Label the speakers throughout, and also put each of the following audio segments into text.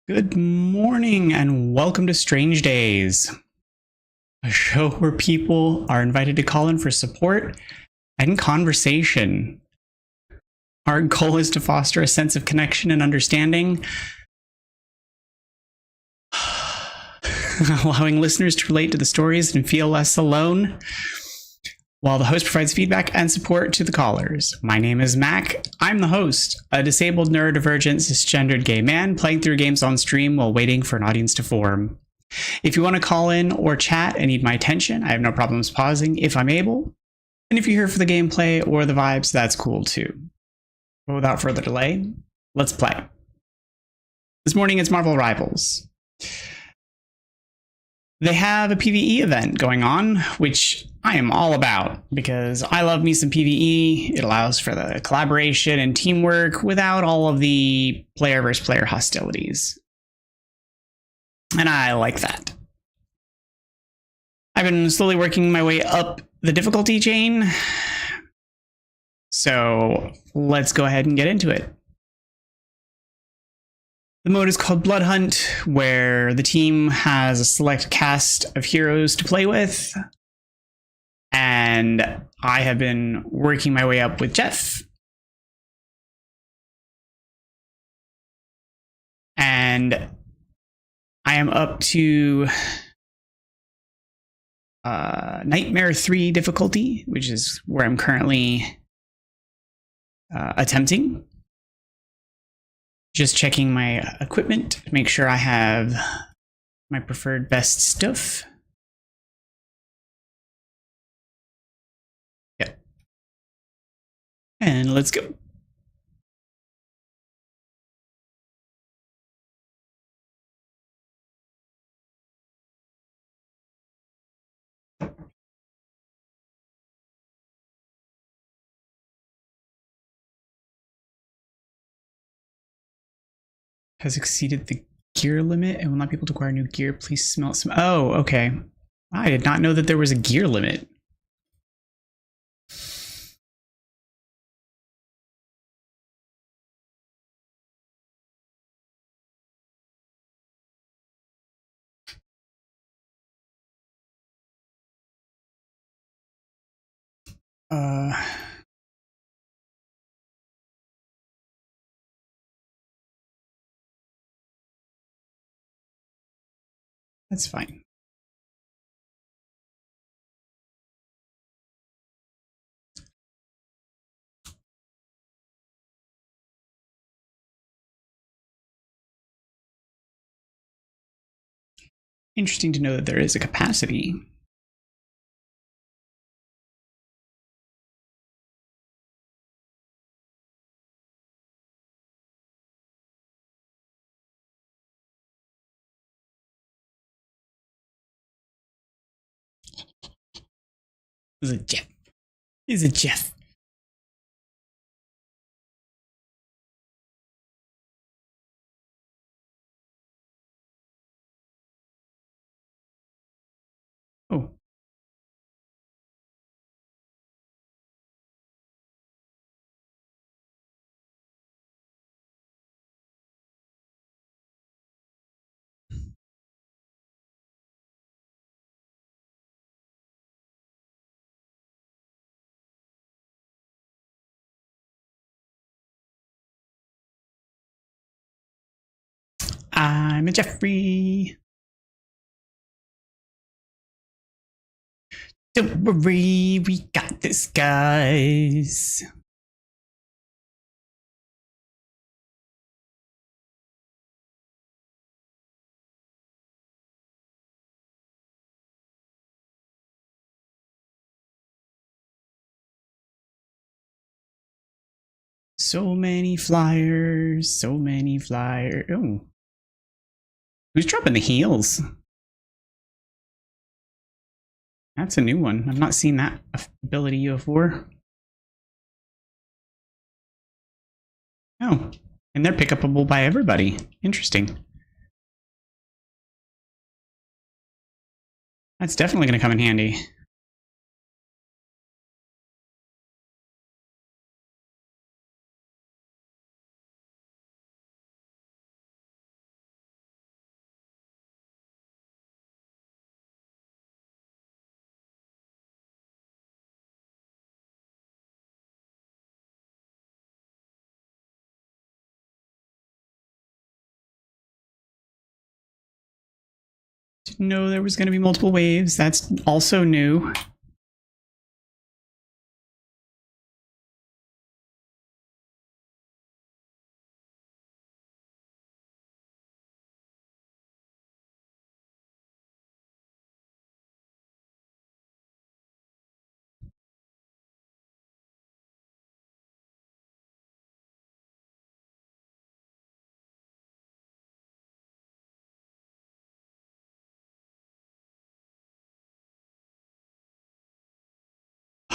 Speaker 1: Good morning and welcome to Strange Days, a show where people are invited to call in for support and conversation. Our goal is to foster a sense of connection and understanding, allowing listeners to relate to the stories and feel less alone, while the host provides feedback and support to the callers. My name is Mac. I'm the host, a disabled, neurodivergent, cisgendered gay man playing through games on stream while waiting for an audience to form. If you want to call in or chat and need my attention, I have no problems pausing if I'm able. And if you're here for the gameplay or the vibes, that's cool too. But without further delay, let's play. This morning it's Marvel Rivals. They have a PvE event going on, which I am all about because I love me some PvE. It allows for the collaboration and teamwork without all of the player versus player hostilities. And I like that. I've been slowly working my way up the difficulty chain. So let's go ahead and get into it. The mode is called Blood Hunt, where the team has a select cast of heroes to play with. And I have been working my way up with Jeff. And I am up to Nightmare 3 difficulty, which is where I'm currently attempting. Just checking my equipment to make sure I have my preferred best stuff. Yep. And let's go. Has exceeded the gear limit and will not be able to acquire new gear. Please smell some. Oh, okay. I did not know that there was a gear limit. That's fine. Interesting to know that there is a capacity. Is it Jeff? Is it Jeff? Oh. I'm a Jeffrey. Don't worry, we got this, guys. So many flyers, so many flyers. Oh. Who's dropping the heels? That's a new one. I've not seen that ability before. Oh, and they're pickupable by everybody. Interesting. That's definitely going to come in handy. Didn't know there was going to be multiple waves. That's also new.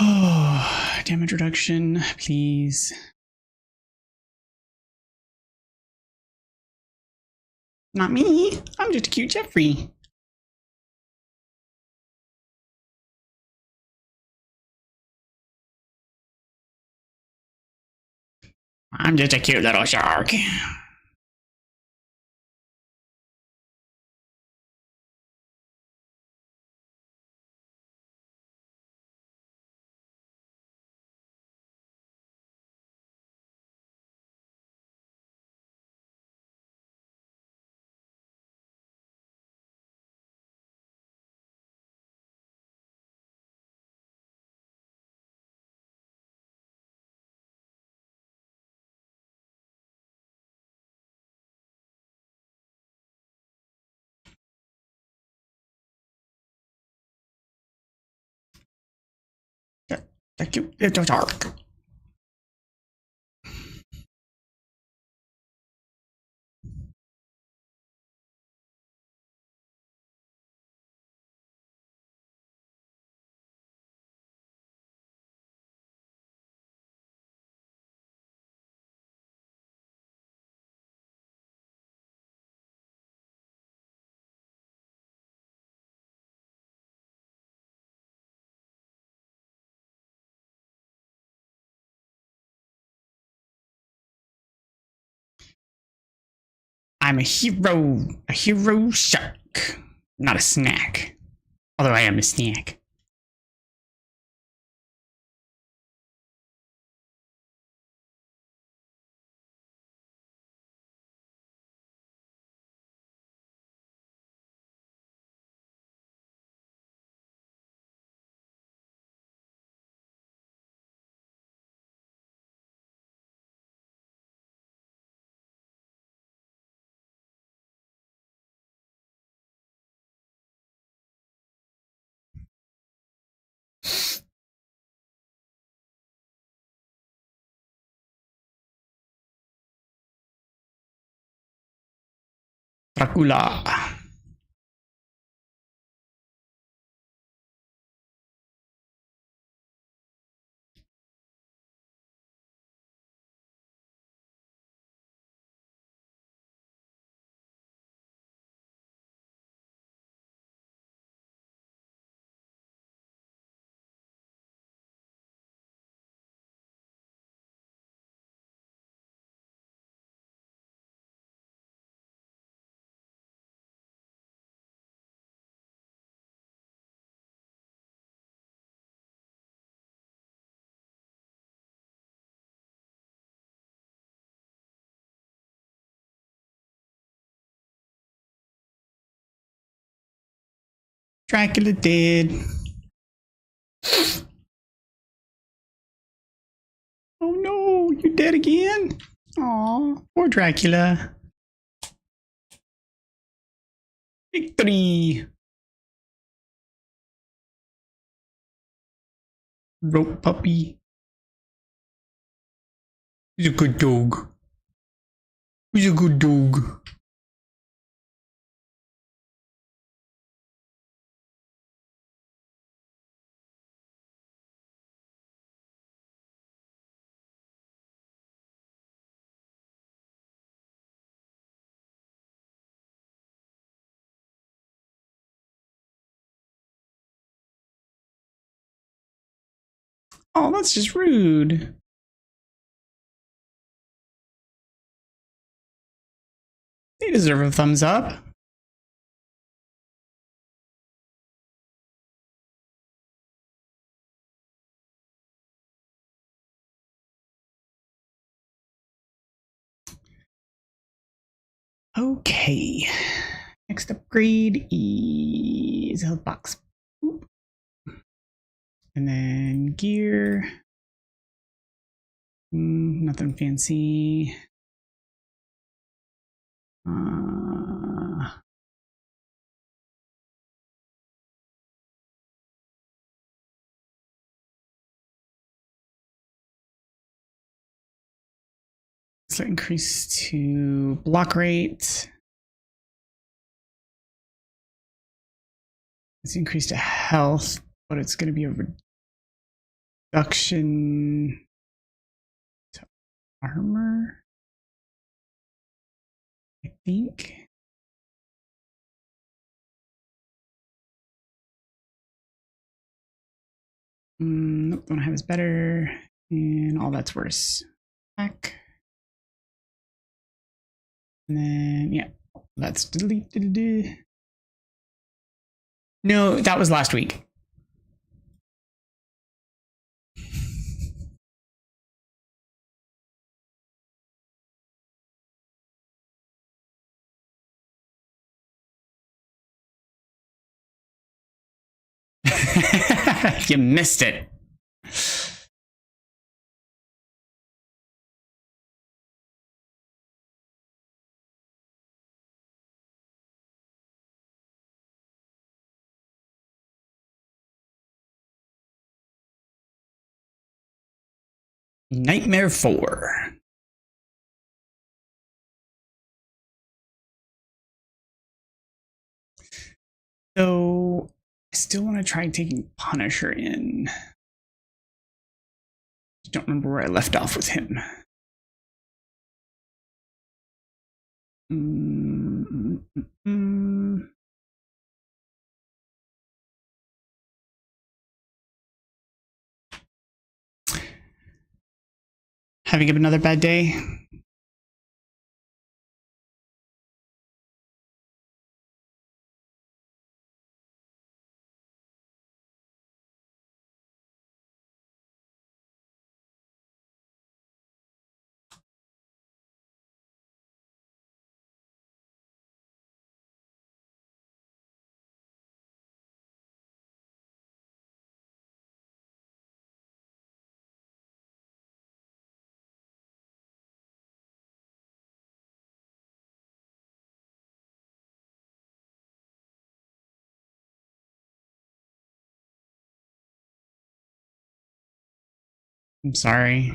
Speaker 1: Oh, damage reduction, please. Not me. I'm just a cute Jeffrey. I'm just a cute little shark. A cute little shark. I'm a hero shark, not a snack. Although I am a snack. Dracula. Dracula dead. Oh no, you dead again? Aw, poor Dracula. Victory! Rope puppy. He's a good dog. He's a good dog. Oh, that's just rude. They deserve a thumbs up. Okay. Next upgrade is health box. Oop. And then gear. Nothing fancy. So increase to block rate. It's increased to health, but it's going to be a reduction to armor, I think. Nope, the one I have is better, and all that's worse. Back. And then, yeah, that's deleted. No, that was last week. You missed it. Nightmare 4. So I still want to try taking Punisher in. I don't remember where I left off with him. Having another bad day? I'm sorry.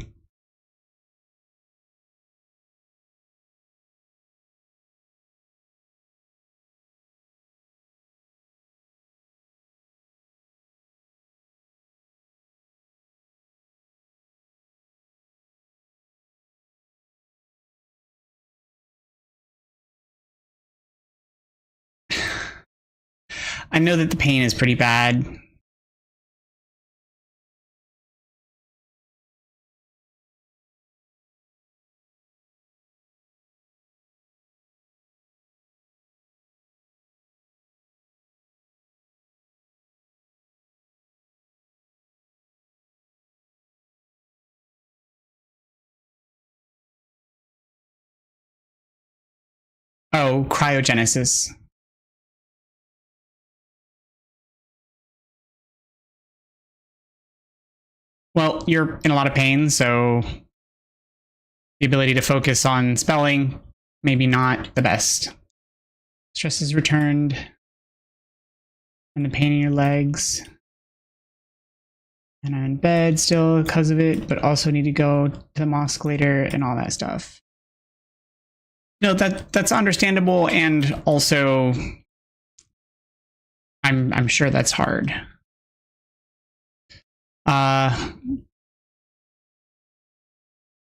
Speaker 1: I know that the pain is pretty bad. Oh, cryogenesis. Well, you're in a lot of pain, so the ability to focus on spelling, maybe not the best. Stress is returned. And the pain in your legs. And I'm in bed still because of it, but also need to go to the mosque later and all that stuff. No, that's understandable, and also I'm sure that's hard.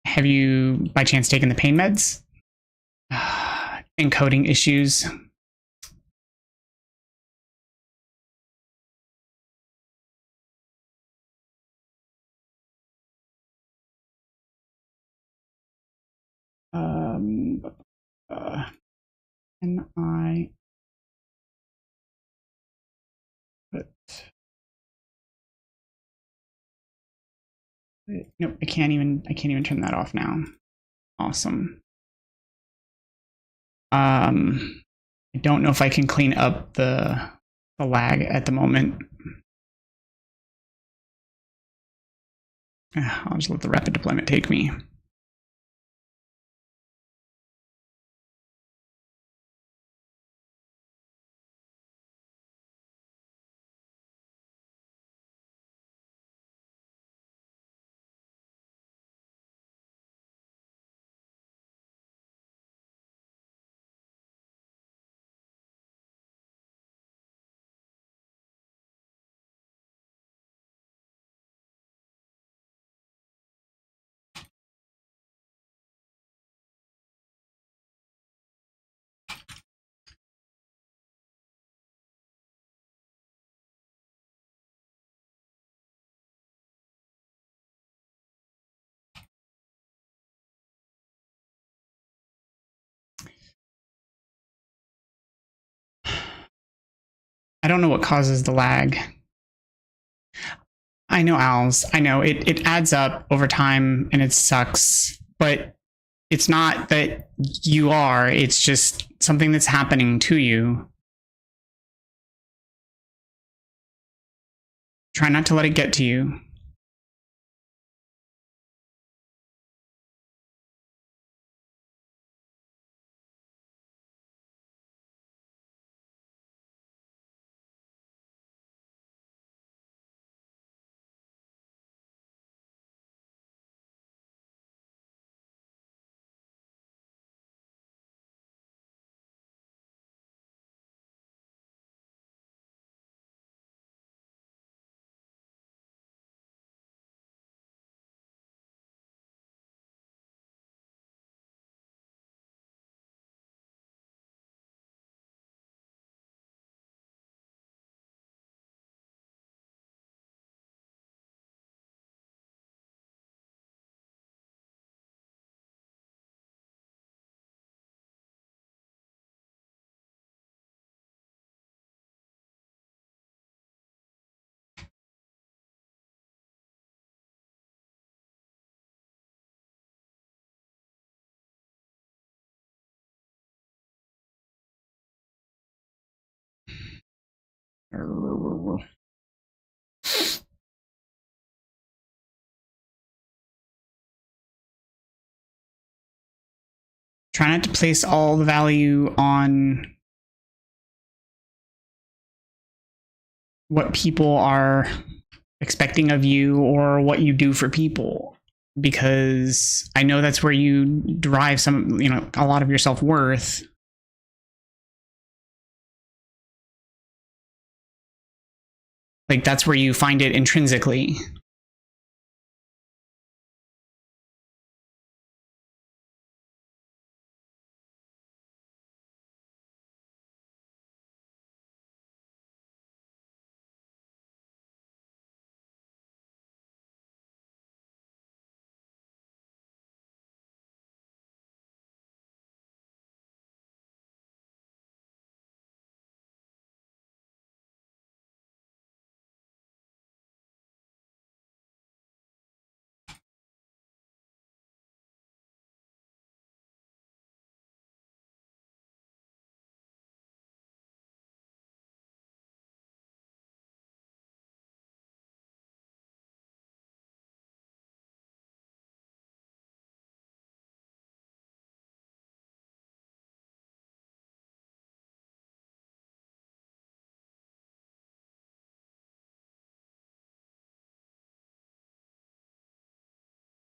Speaker 1: Have you by chance taken the pain meds? Encoding issues. Can I put? Nope, I can't even turn that off now. Awesome. I don't know if I can clean up the lag at the moment. I'll just let the rapid deployment take me. I don't know what causes the lag. I know, Owls. I know it adds up over time and it sucks, but it's not that you are, it's just something that's happening to you. Try not to let it get to you. Try not to place all the value on what people are expecting of you or what you do for people, because I know that's where you derive some, a lot of your self-worth. Like, that's where you find it intrinsically.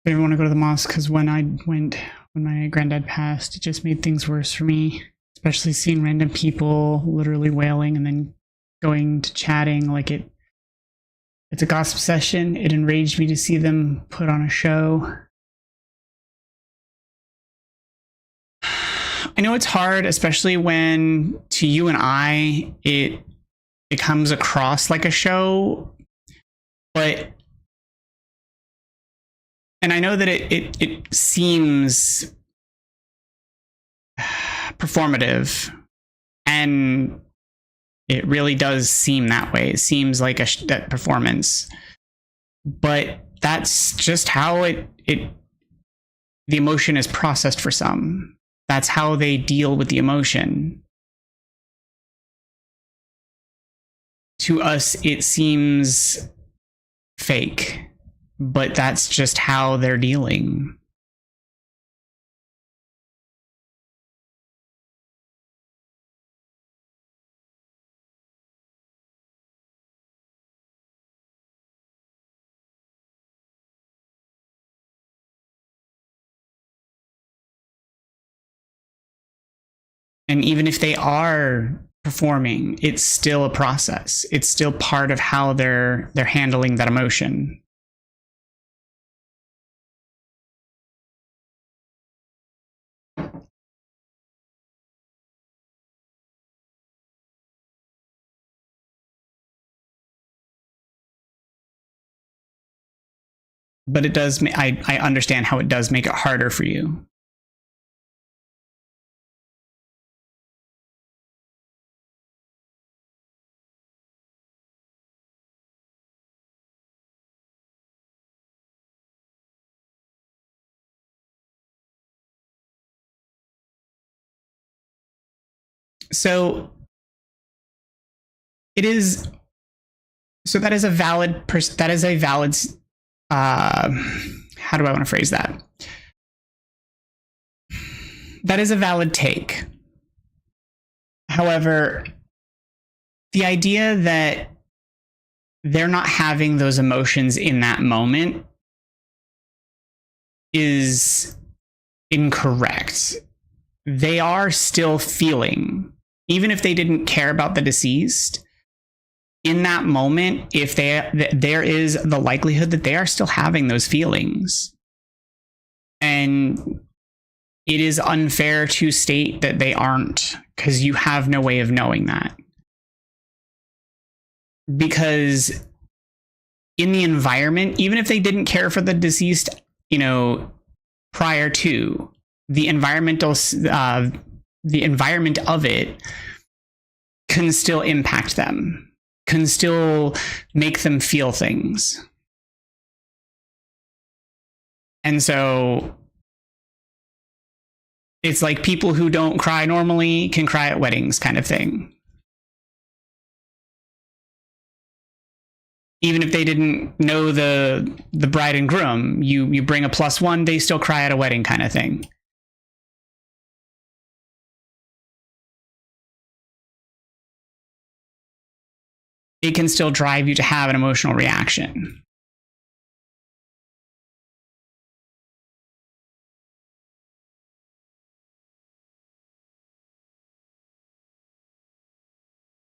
Speaker 1: I didn't want to go to the mosque because when my granddad passed, it just made things worse for me. Especially seeing random people literally wailing and then going to chatting like it's a gossip session. It enraged me to see them put on a show. I know it's hard, especially when to you and I, it comes across like a show, and I know that it seems performative, and it really does seem that way. It seems like that performance, but that's just how the emotion is processed for some. That's how they deal with the emotion. to us it seems fake, but that's just how they're dealing. And even if they are performing, it's still a process. It's still part of how they're handling that emotion. But it does. I understand how it does make it harder for you. So it is. So that is a valid. That is a valid. How do I want to phrase that? That is a valid take. However, the idea that they're not having those emotions in that moment is incorrect. They are still feeling, even if they didn't care about the deceased. In that moment, if there is the likelihood that they are still having those feelings. And it is unfair to state that they aren't, because you have no way of knowing that. Because in the environment, even if they didn't care for the deceased, prior to the environment of it can still impact them, can still make them feel things. And so it's like people who don't cry normally can cry at weddings, kind of thing. Even if they didn't know the bride and groom, you bring a +1, they still cry at a wedding, kind of thing. It can still drive you to have an emotional reaction.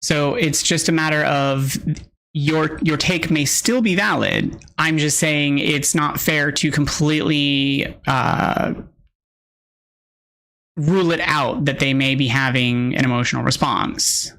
Speaker 1: So it's just a matter of your take may still be valid. I'm just saying it's not fair to completely rule it out that they may be having an emotional response.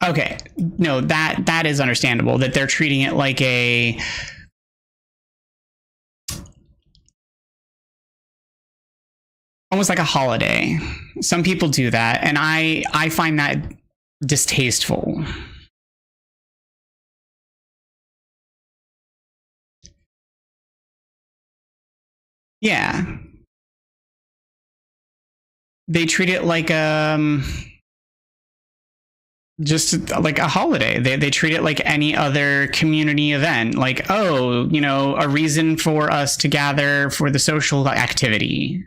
Speaker 1: Okay, no, that is understandable, that they're treating it like almost like a holiday. Some people do that, and I find that distasteful. Yeah. They treat it like just like a holiday. They treat it like any other community event. Like, oh, a reason for us to gather for the social activity.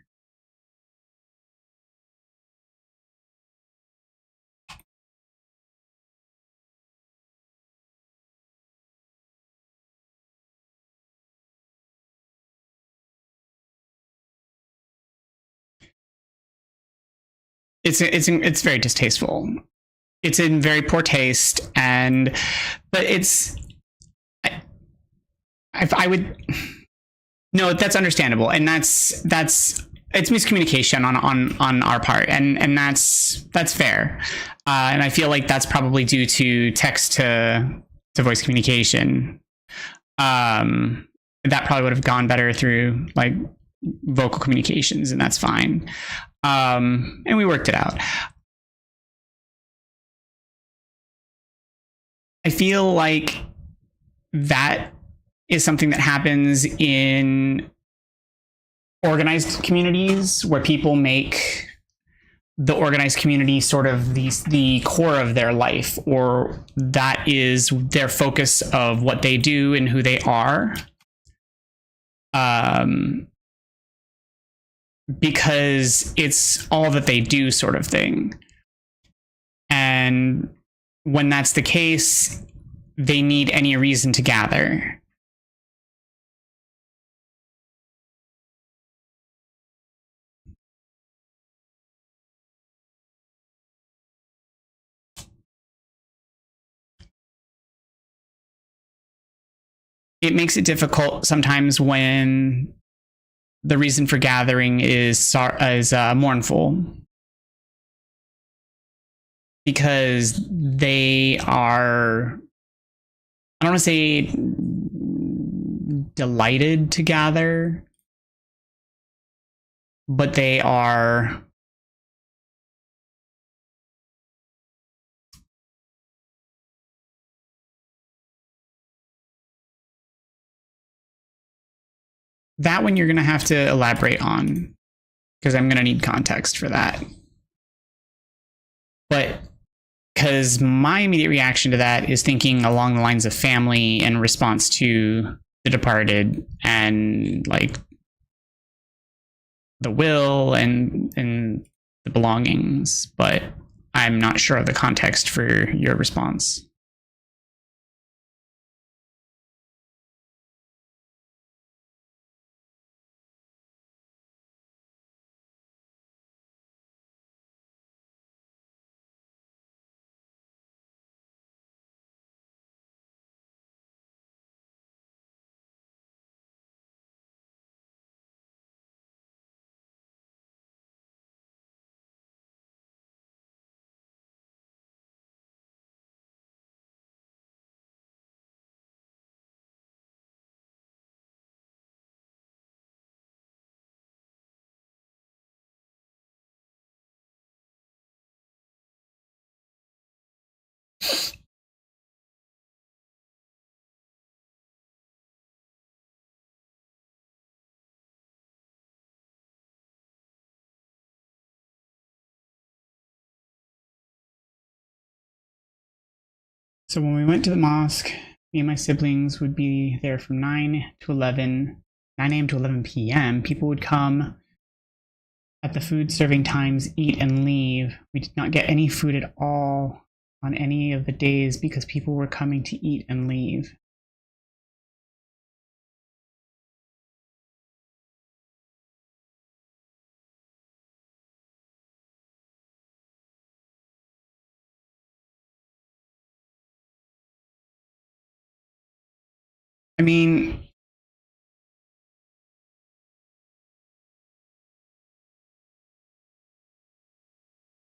Speaker 1: it's very distasteful. It's in very poor taste, but I would no, that's understandable, and that's it's miscommunication on our part, and that's fair, and I feel like that's probably due to text to voice communication. That probably would have gone better through like vocal communications, and that's fine. And we worked it out. I feel like that is something that happens in organized communities where people make the organized community sort of the core of their life, or that is their focus of what they do and who they are. Because it's all that they do, sort of thing. And when that's the case, they need any reason to gather. It makes it difficult sometimes when the reason for gathering is mournful, because they are, I don't want to say delighted to gather, but they are that one you're going to have to elaborate on, because I'm going to need context for that. But because my immediate reaction to that is thinking along the lines of family in response to the departed, and like the will and the belongings, but I'm not sure of the context for your response. So when we went to the mosque, me and my siblings would be there from 9 a.m. to 11 p.m. People would come at the food serving times, eat, and leave. We did not get any food at all on any of the days because people were coming to eat and leave. I mean,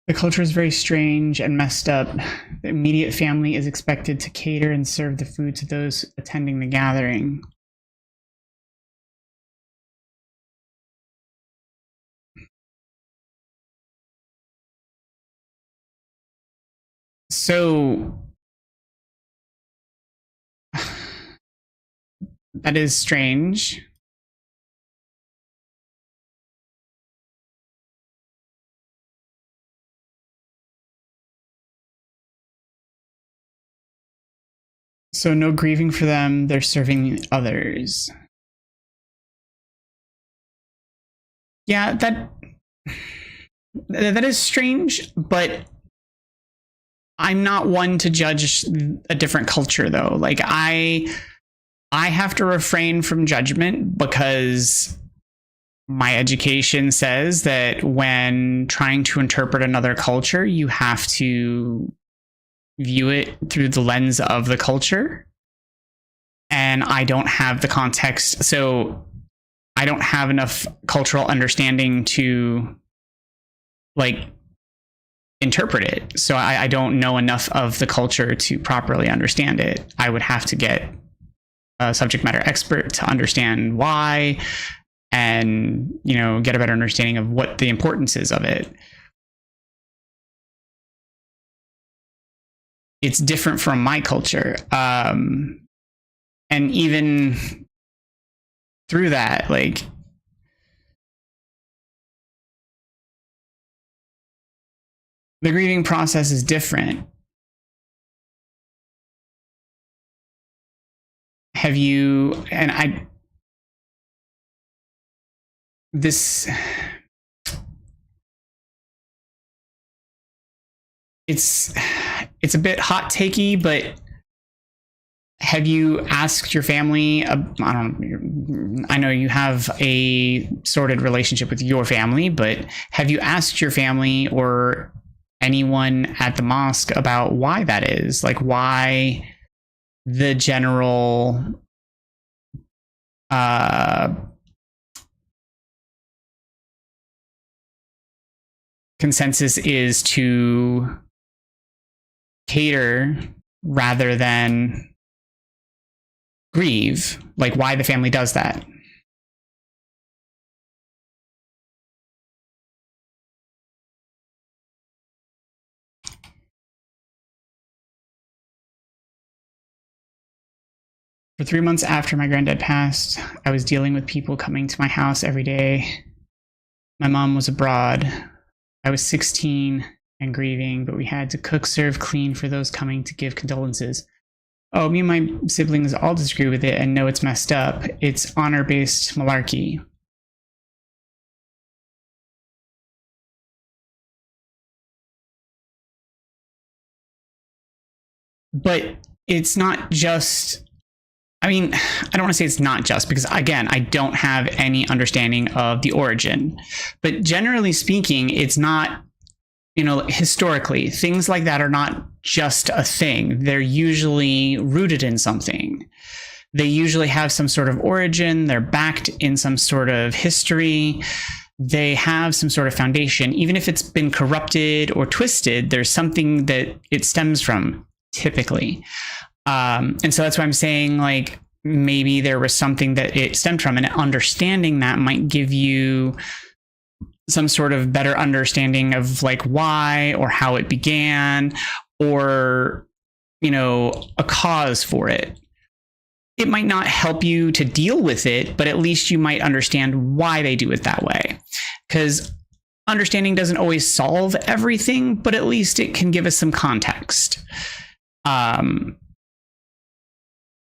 Speaker 1: the culture is very strange and messed up. The immediate family is expected to cater and serve the food to those attending the gathering. So that is strange. So no grieving for them, they're serving others. Yeah, that is strange, but I'm not one to judge a different culture, though. Like, I have to refrain from judgment because my education says that when trying to interpret another culture, you have to view it through the lens of the culture. And I don't have the context, so I don't have enough cultural understanding to like interpret it. So I don't know enough of the culture to properly understand it. I would have to get a subject matter expert to understand why, and get a better understanding of what the importance is of it. It's different from my culture, and even through that, like, the grieving process is different. Have you, and I, this, it's a bit hot takey, but have you asked your family? I know you have a sorted relationship with your family, but have you asked your family or anyone at the mosque about why that is? Like, why the general consensus is to cater rather than grieve, like why the family does that. For 3 months after my granddad passed, I was dealing with people coming to my house every day. My mom was abroad. I was 16 and grieving, but we had to cook, serve, clean for those coming to give condolences. Oh, me and my siblings all disagree with it and know it's messed up. It's honor-based malarkey. But it's not just, I mean, I don't want to say it's not just, because again, I don't have any understanding of the origin. But generally speaking, it's not, historically, things like that are not just a thing. They're usually rooted in something. They usually have some sort of origin. They're backed in some sort of history. They have some sort of foundation. Even if it's been corrupted or twisted, there's something that it stems from, typically. And so that's why I'm saying, like, maybe there was something that it stemmed from, and understanding that might give you some sort of better understanding of like why or how it began, or a cause for it. It might not help you to deal with it, but at least you might understand why they do it that way, because understanding doesn't always solve everything, but at least it can give us some context.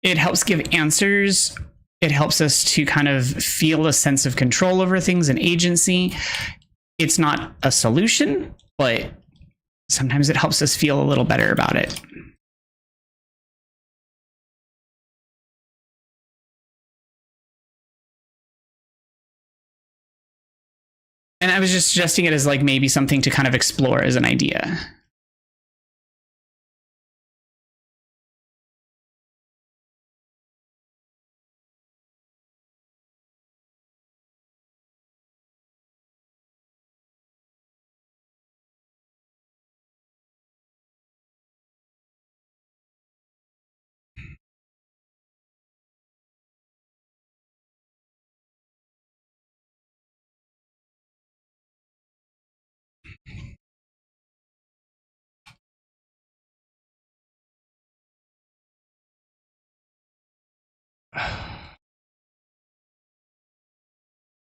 Speaker 1: It helps give answers. It helps us to kind of feel a sense of control over things and agency. It's not a solution, but sometimes it helps us feel a little better about it. And I was just suggesting it as like maybe something to kind of explore as an idea.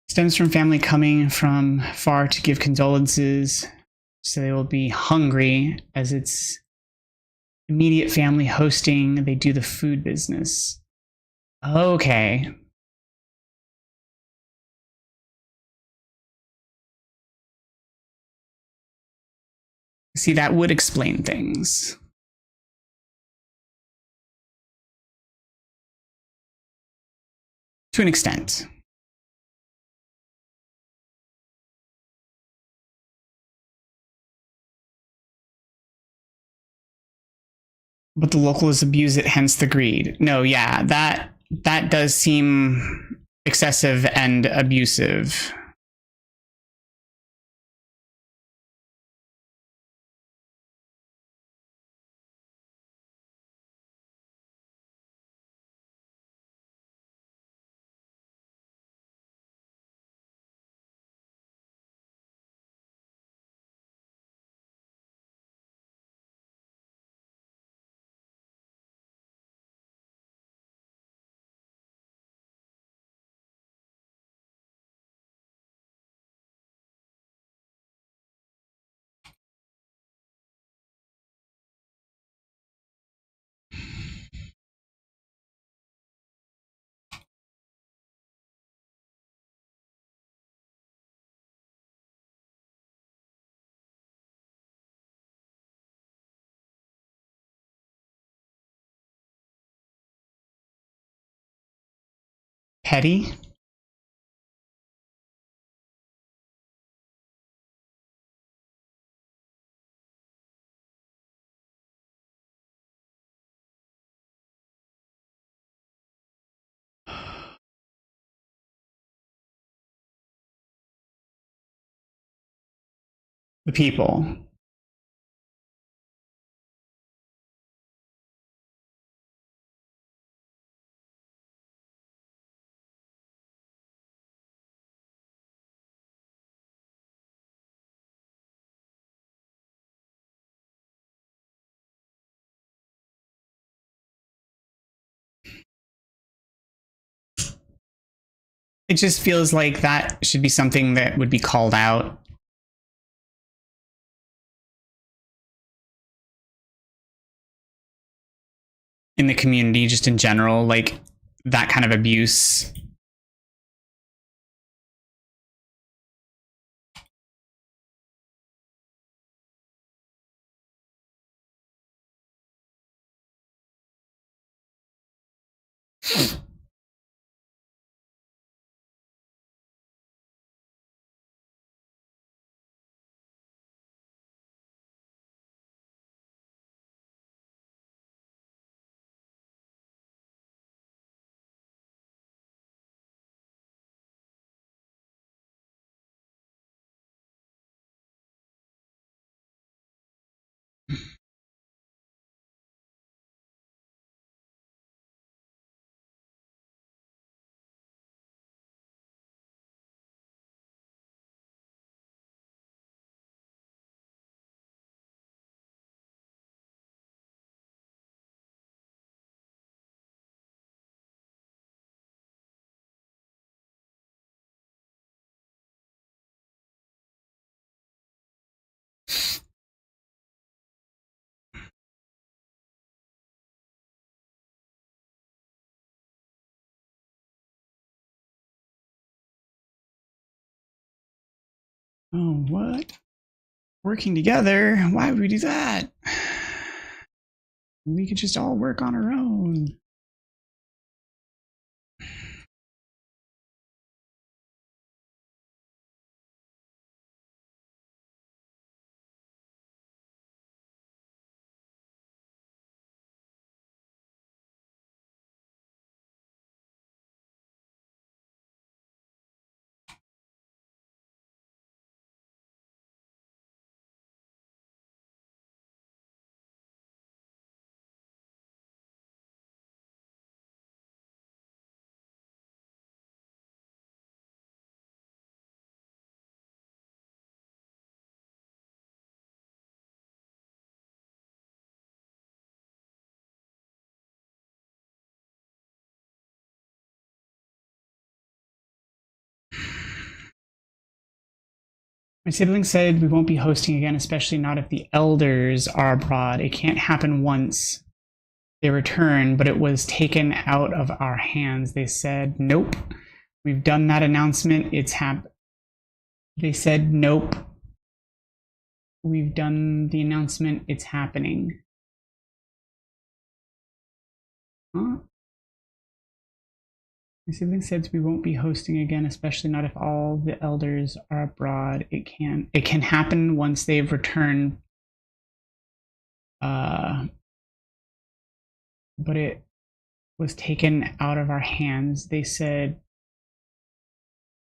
Speaker 1: Stems from family coming from far to give condolences, so they will be hungry as it's immediate family hosting. They do the food business. Okay. See, that would explain things. To an extent. But the locals abuse it, hence the greed. No, yeah, that does seem excessive and abusive. Petty? The people. It just feels like that should be something that would be called out. In the community, just in general, like that kind of abuse. Oh, what? Working together? Why would we do that? We could just all work on our own. My sibling said we won't be hosting again, especially not if the elders are abroad. It can't happen once they return, but it was taken out of our hands. They said, nope, we've done that announcement. It's They said, nope, we've done the announcement. It's happening. Huh? My sibling said we won't be hosting again, especially not if all the elders are abroad. It can happen once they've returned. but it was taken out of our hands. They said,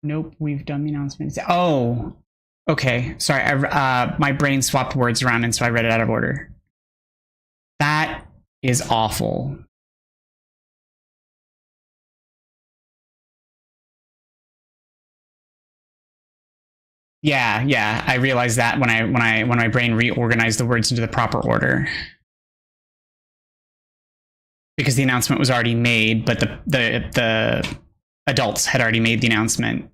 Speaker 1: nope, we've done the announcements. Oh, okay. Sorry, my brain swapped words around, and so I read it out of order. That is awful. Yeah, I realized that when my brain reorganized the words into the proper order. Because the announcement was already made, but the adults had already made the announcement.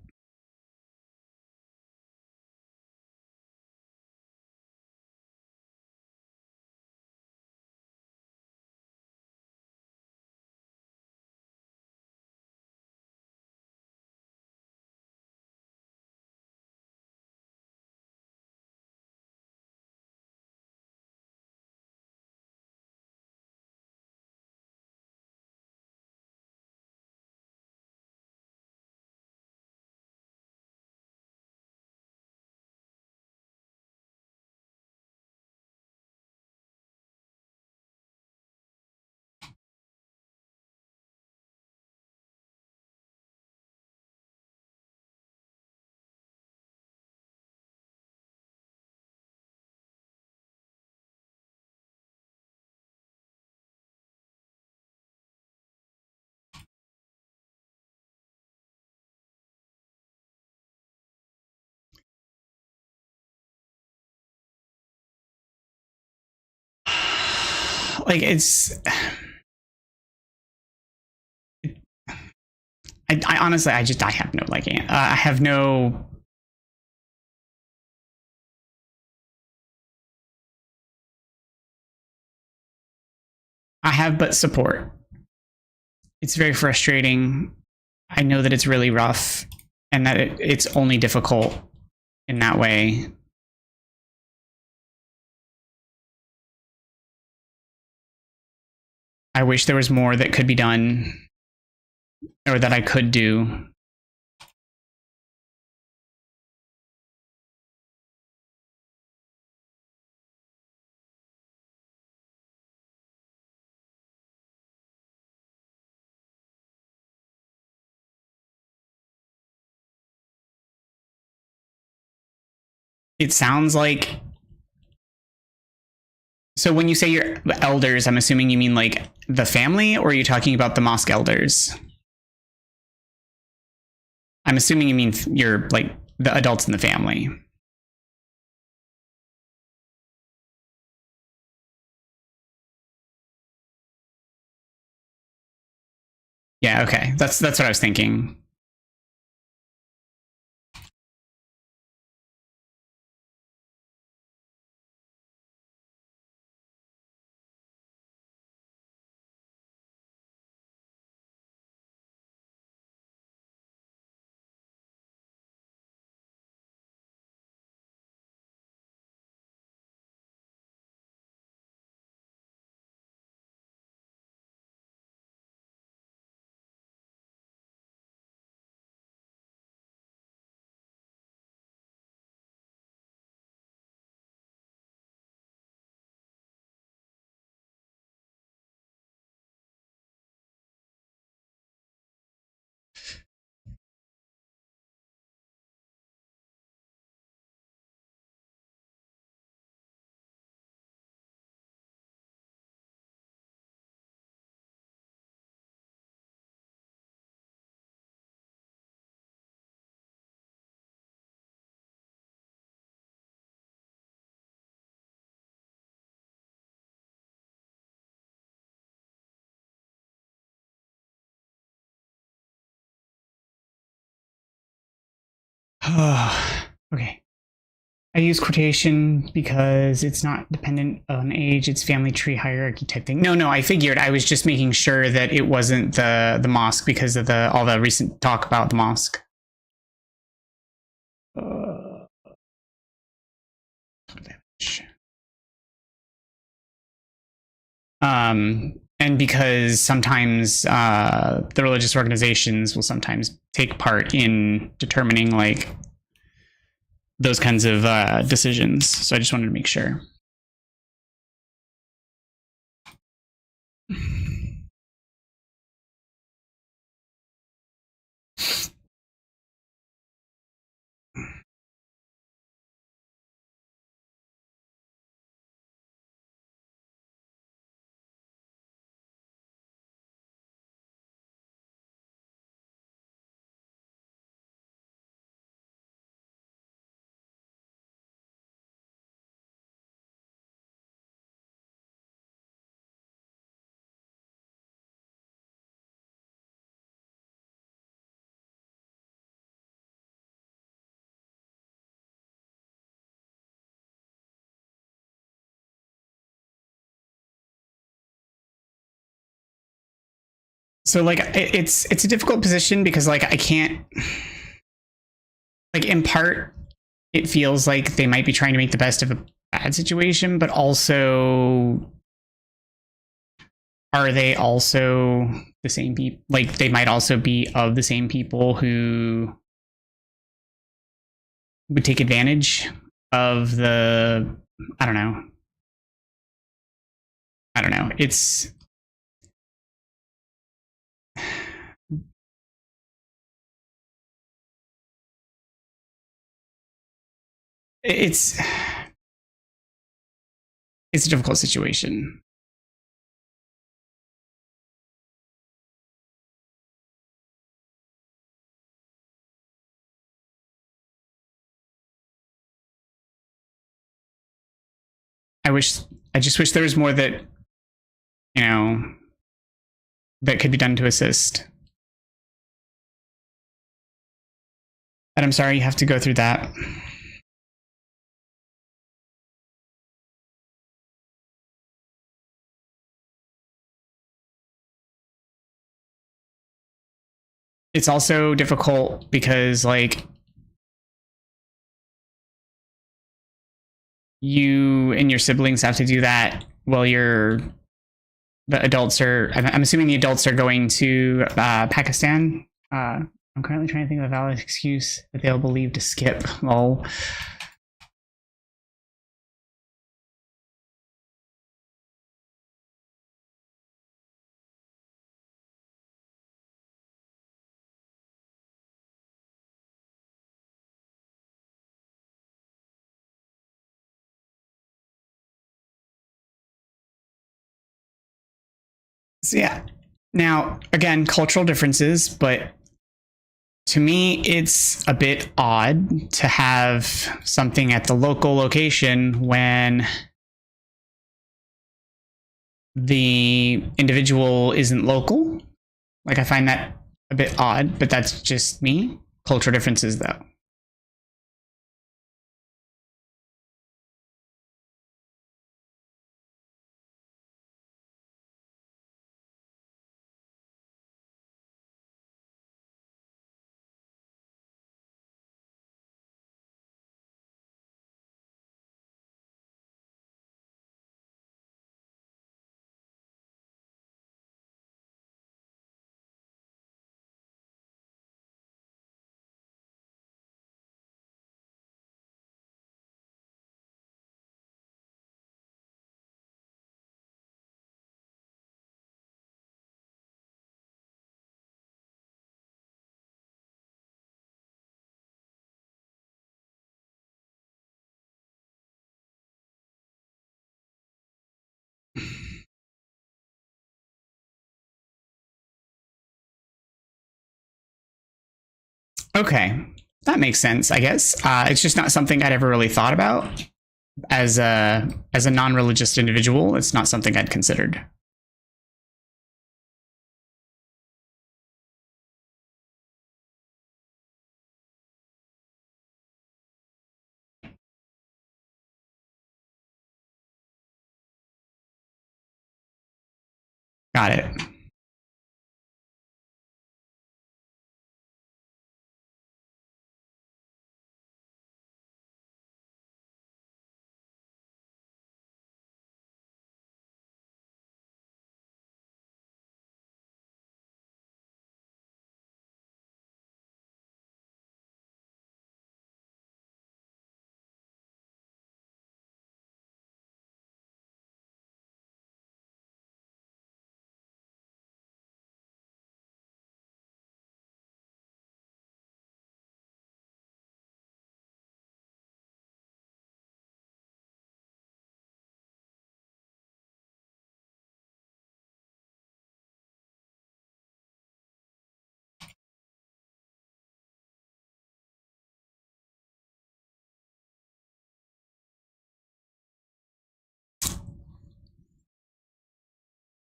Speaker 1: Like, it's... I honestly, I have no liking. I have no... I have but support. It's very frustrating. I know that it's really rough, and that it's only difficult in that way. I wish there was more that could be done, or that I could do. It sounds like... So when you say your elders, I'm assuming you mean like the family, or are you talking about the mosque elders? I'm assuming you mean you're like the adults in the family. Yeah, okay. That's what I was thinking. Okay. I use quotation because it's not dependent on age, it's family tree hierarchy type thing. No, I figured. I was just making sure that it wasn't the mosque because of all the recent talk about the mosque. And because sometimes the religious organizations will sometimes take part in determining like those kinds of decisions. So I just wanted to make sure. So like it's a difficult position because like I can't, like, in part it feels like they might be trying to make the best of a bad situation, but also are they also the same people? Like they might also be of the same people who would take advantage of the, I don't know. I don't know. It's it's a difficult situation. I just wish there was more that, you know, that could be done to assist. And I'm sorry you have to go through that. It's also difficult because like you and your siblings have to do that while the adults are, I'm assuming the adults are going to Pakistan. I'm currently trying to think of a valid excuse that they'll believe to skip. Lol. So yeah. Now, again, cultural differences, but to me, it's a bit odd to have something at the local location when the individual isn't local. Like, I find that a bit odd, but that's just me. Cultural differences, though. Okay, that makes sense, I guess. It's just not something I'd ever really thought about as a non-religious individual. It's not something I'd considered. Got it.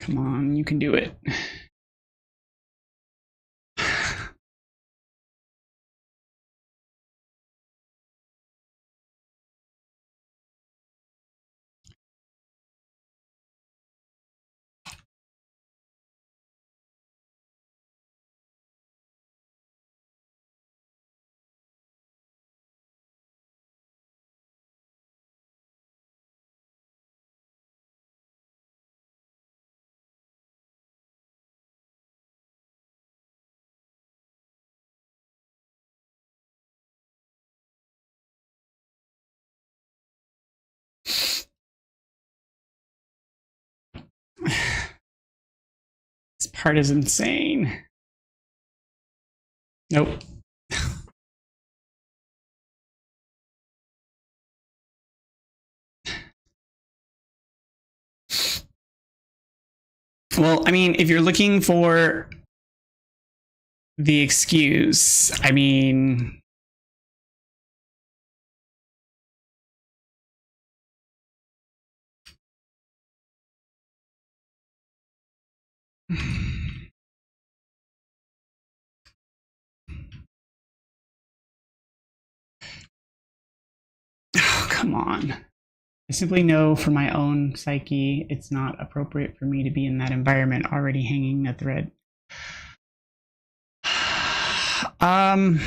Speaker 1: Come on, you can do it. This part is insane. Nope. Well, I mean, if you're looking for the excuse, I mean, oh, come on. I simply know for my own psyche, it's not appropriate for me to be in that environment already hanging a thread. Oh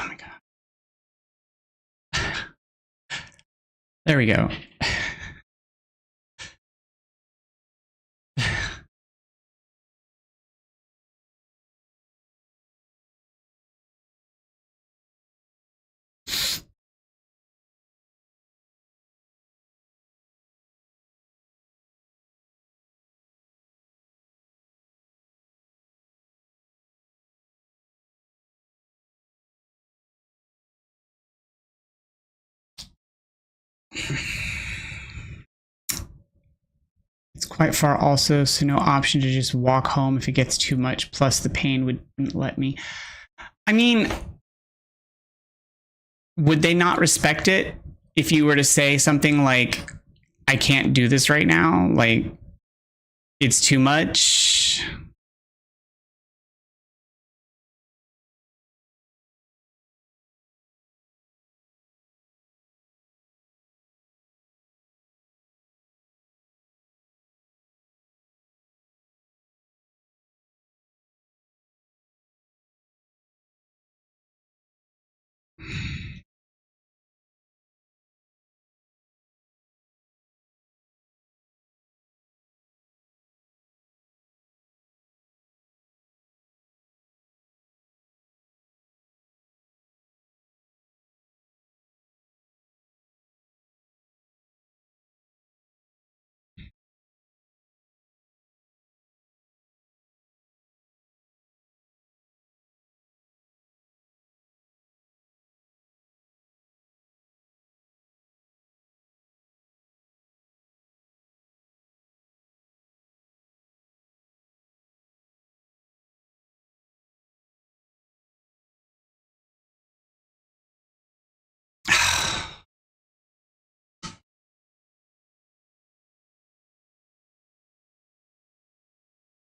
Speaker 1: my god. There we go. It's quite far also, so no option to just walk home if it gets too much, plus the pain wouldn't let me. I mean, would they not respect it if you were to say something like, I can't do this right now, like, it's too much?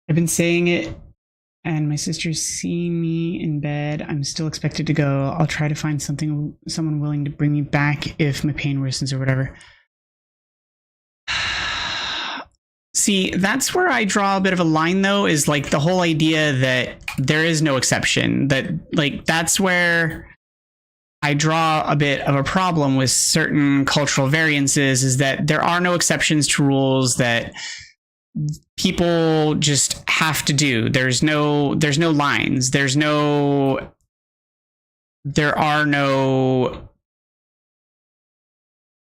Speaker 1: I've been saying it, and my sister's seeing me in bed. I'm still expected to go. I'll try to find someone willing to bring me back if my pain worsens or whatever. See, that's where I draw a bit of a line, though, is like the whole idea that there is no exception. That, like, that's where I draw a bit of a problem with certain cultural variances, is that there are no exceptions to rules that people just have to do. There are no,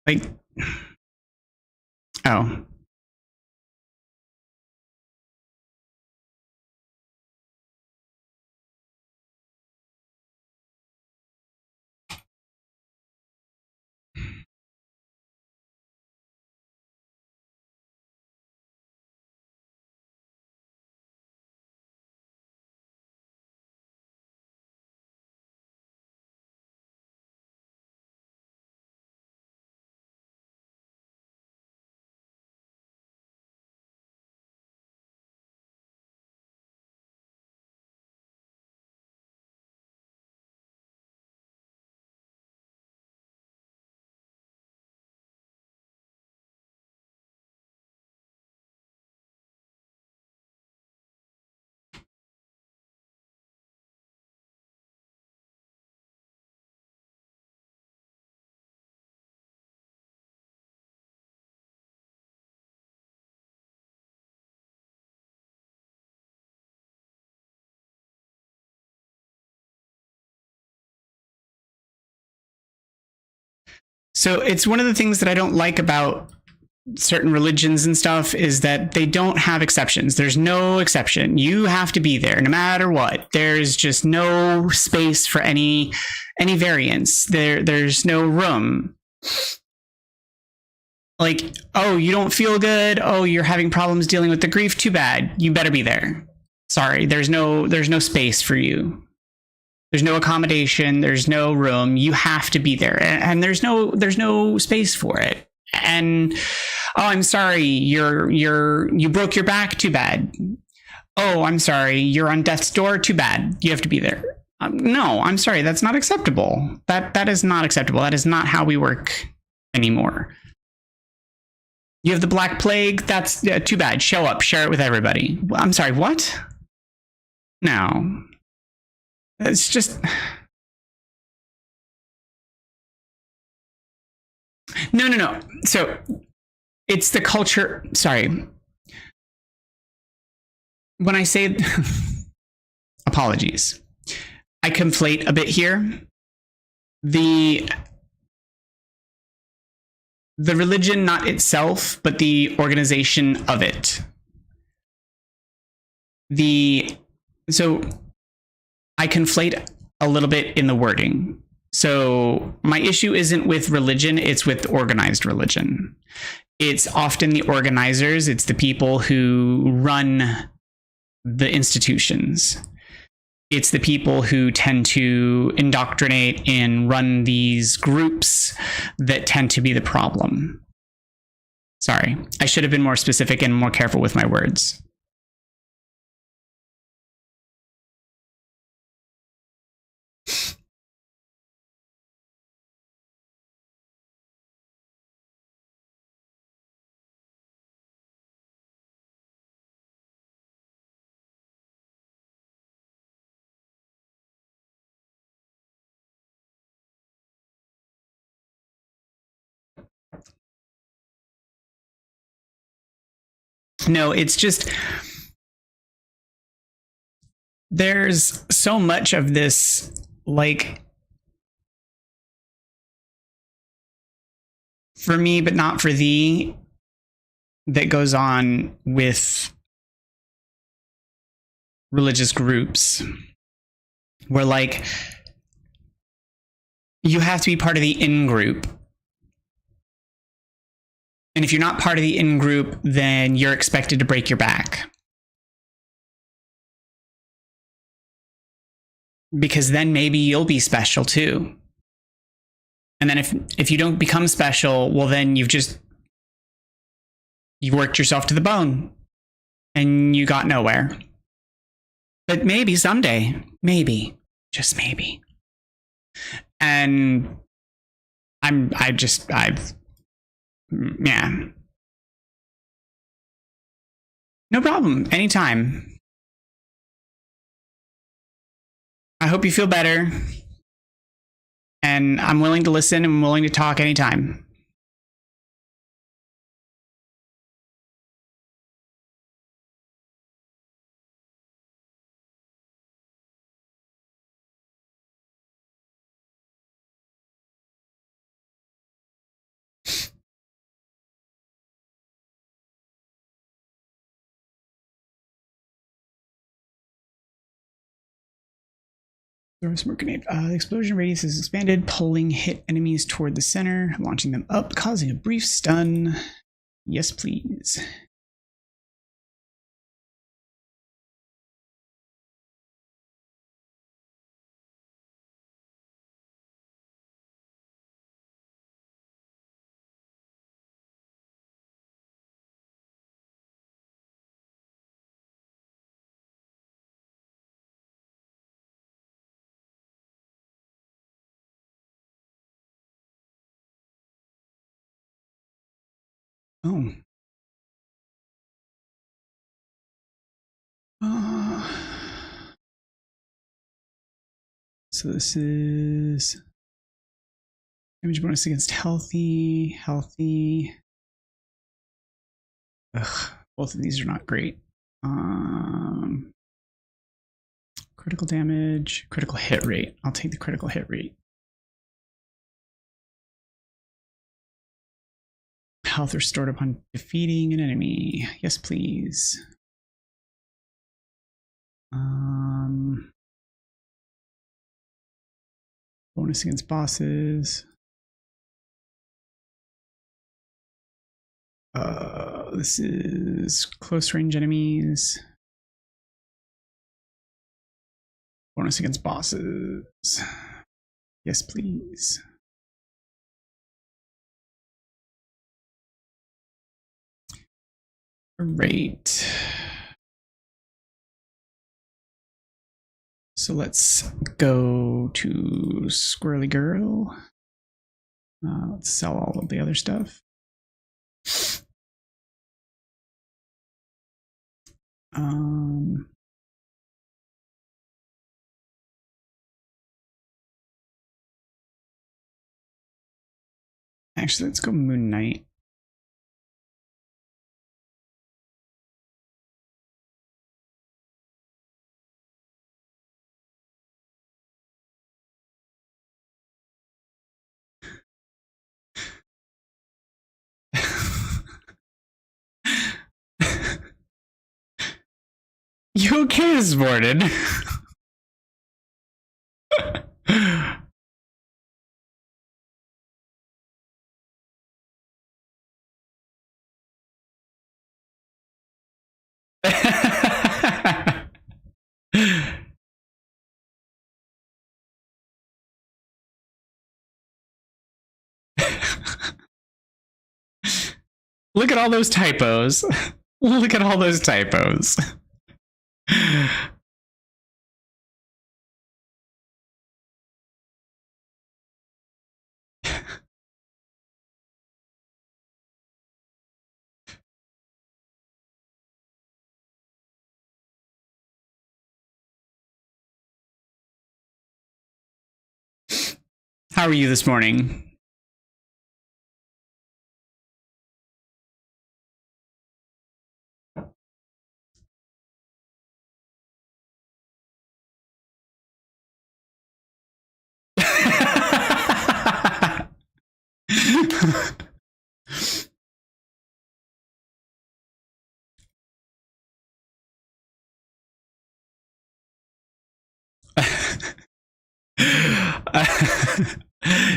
Speaker 1: like, oh. So it's one of the things that I don't like about certain religions and stuff is that they don't have exceptions. There's no exception. You have to be there no matter what. There's just no space for any variance. There's no room. Like, oh, you don't feel good. Oh, you're having problems dealing with the grief. Too bad. You better be there. Sorry, there's no space for you. There's no accommodation. There's no room. You have to be there, and there's no space for it. And oh, I'm sorry, you broke your back. Too bad. Oh, I'm sorry, you're on death's door. Too bad. You have to be there. No, I'm sorry. That's not acceptable. That is not acceptable. That is not how we work anymore. You have the Black Plague. That's too bad. Show up. Share it with everybody. I'm sorry. What? No. It's just. No. So it's the culture. Sorry. When I say apologies, I conflate a bit here. The religion, not itself, but the organization of it. So I conflate a little bit in the wording. So my issue isn't with religion, it's with organized religion. It's often the organizers, it's the people who run the institutions. It's the people who tend to indoctrinate and run these groups that tend to be the problem. Sorry, I should have been more specific and more careful with my words. No, it's just there's so much of this, like, for me, but not for thee, that goes on with religious groups where, like, you have to be part of the in-group. And if you're not part of the in-group, then you're expected to break your back. Because then maybe you'll be special too. And then if you don't become special, well, then you've worked yourself to the bone and you got nowhere. But maybe someday, maybe, just maybe. And yeah. No problem. Anytime. I hope you feel better. And I'm willing to listen and I'm willing to talk anytime. Smoke grenade. The explosion radius is expanded, pulling hit enemies toward the center, launching them up, causing a brief stun. Yes, please. Oh. So this is damage bonus against healthy. Ugh, both of these are not great. Critical damage, critical hit rate. I'll take the critical hit rate. health restored upon defeating an enemy. Yes, please. Bonus against bosses. This is close range enemies. Bonus against bosses. Yes, please. Great. So let's go to Squirrely Girl. Let's sell all of the other stuff. Actually, let's go Moon Knight. You okay this morning? Look at all those typos. Look at all those typos. How are you this morning?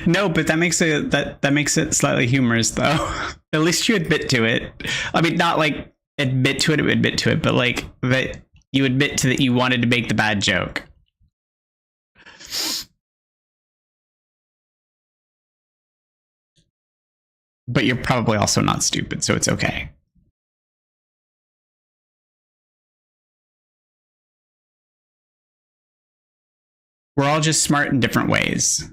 Speaker 1: No, but that makes it slightly humorous, though. At least you admit to it. I mean, not like admit to it, but like that you admit to that you wanted to make the bad joke. But you're probably also not stupid, so it's okay. We're all just smart in different ways.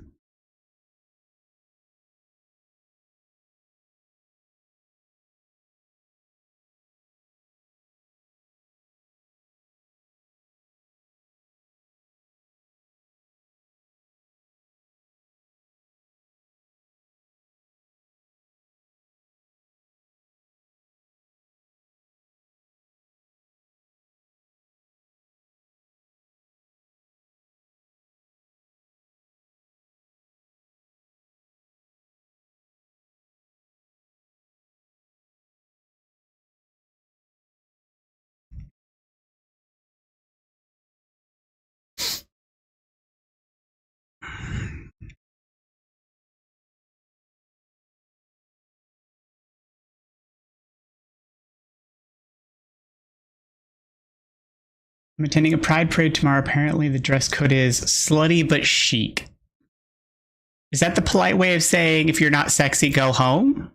Speaker 1: I'm attending a pride parade tomorrow. Apparently the dress code is slutty but chic. Is that the polite way of saying if you're not sexy, go home?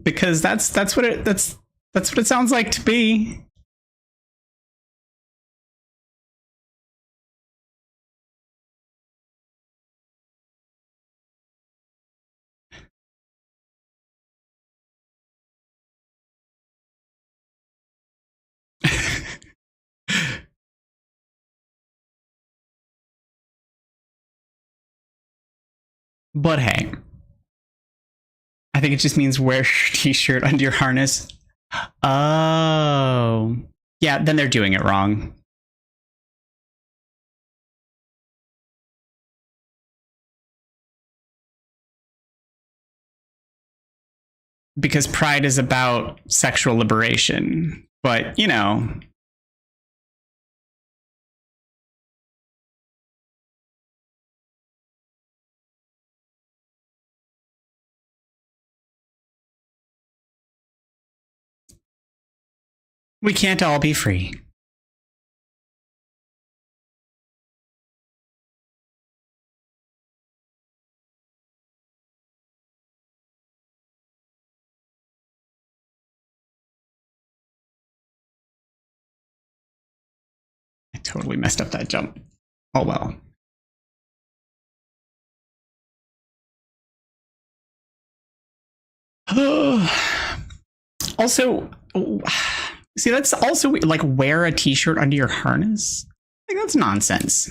Speaker 1: Because that's what it sounds like to be. But hey, I think it just means wear your t-shirt under your harness. Oh. Yeah, then they're doing it wrong. Because pride is about sexual liberation. But, you know. We can't all be free. I totally messed up that jump. Oh well. Also, see, that's also like wear a t-shirt under your harness. Like, that's nonsense.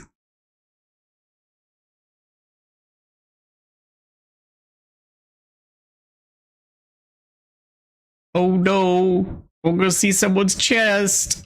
Speaker 1: Oh no, we're gonna see someone's chest.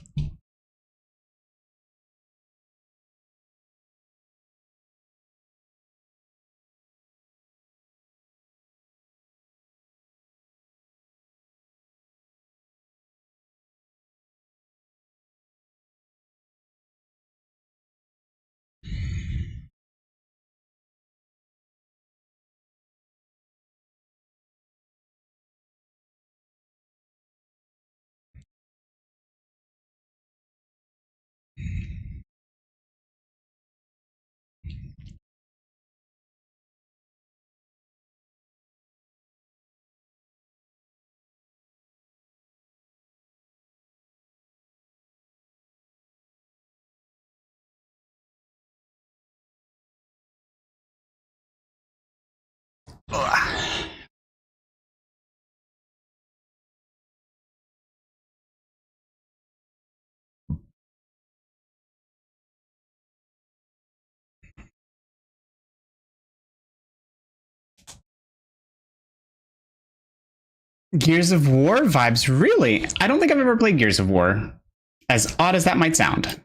Speaker 1: Ugh. Gears of War vibes, really? I don't think I've ever played Gears of War. As odd as that might sound.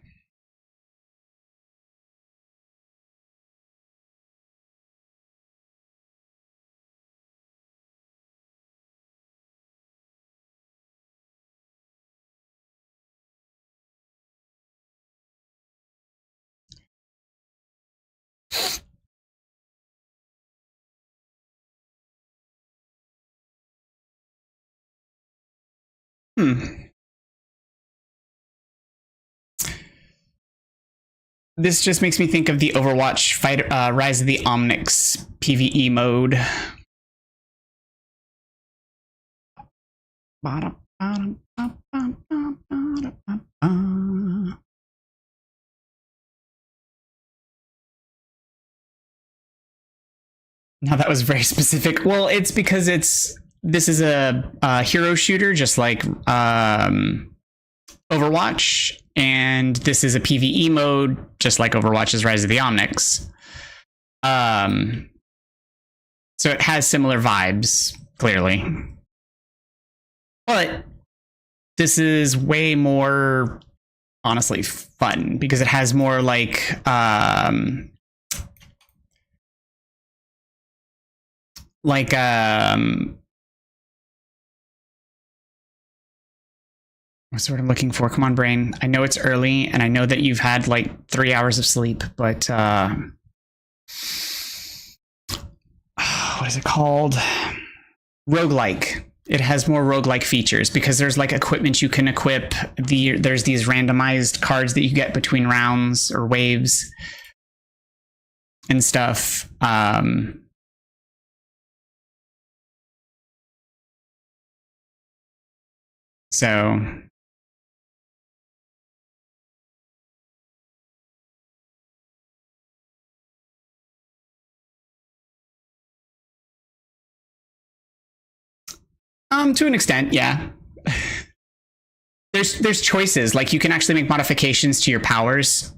Speaker 1: This just makes me think of the Overwatch fight, Rise of the Omnics PvE mode. Now that was very specific. Well, it's because this is a hero shooter, just like Overwatch, and this is a PvE mode, just like Overwatch's Rise of the Omnics. So it has similar vibes, clearly. But this is way more, honestly, fun because it has more like what's the word I'm looking for? Come on, brain. I know it's early, and I know that you've had like 3 hours of sleep, but what is it called? Roguelike. It has more roguelike features because there's like equipment you can equip. There's these randomized cards that you get between rounds or waves and stuff. So to an extent, yeah. There's choices, like you can actually make modifications to your powers.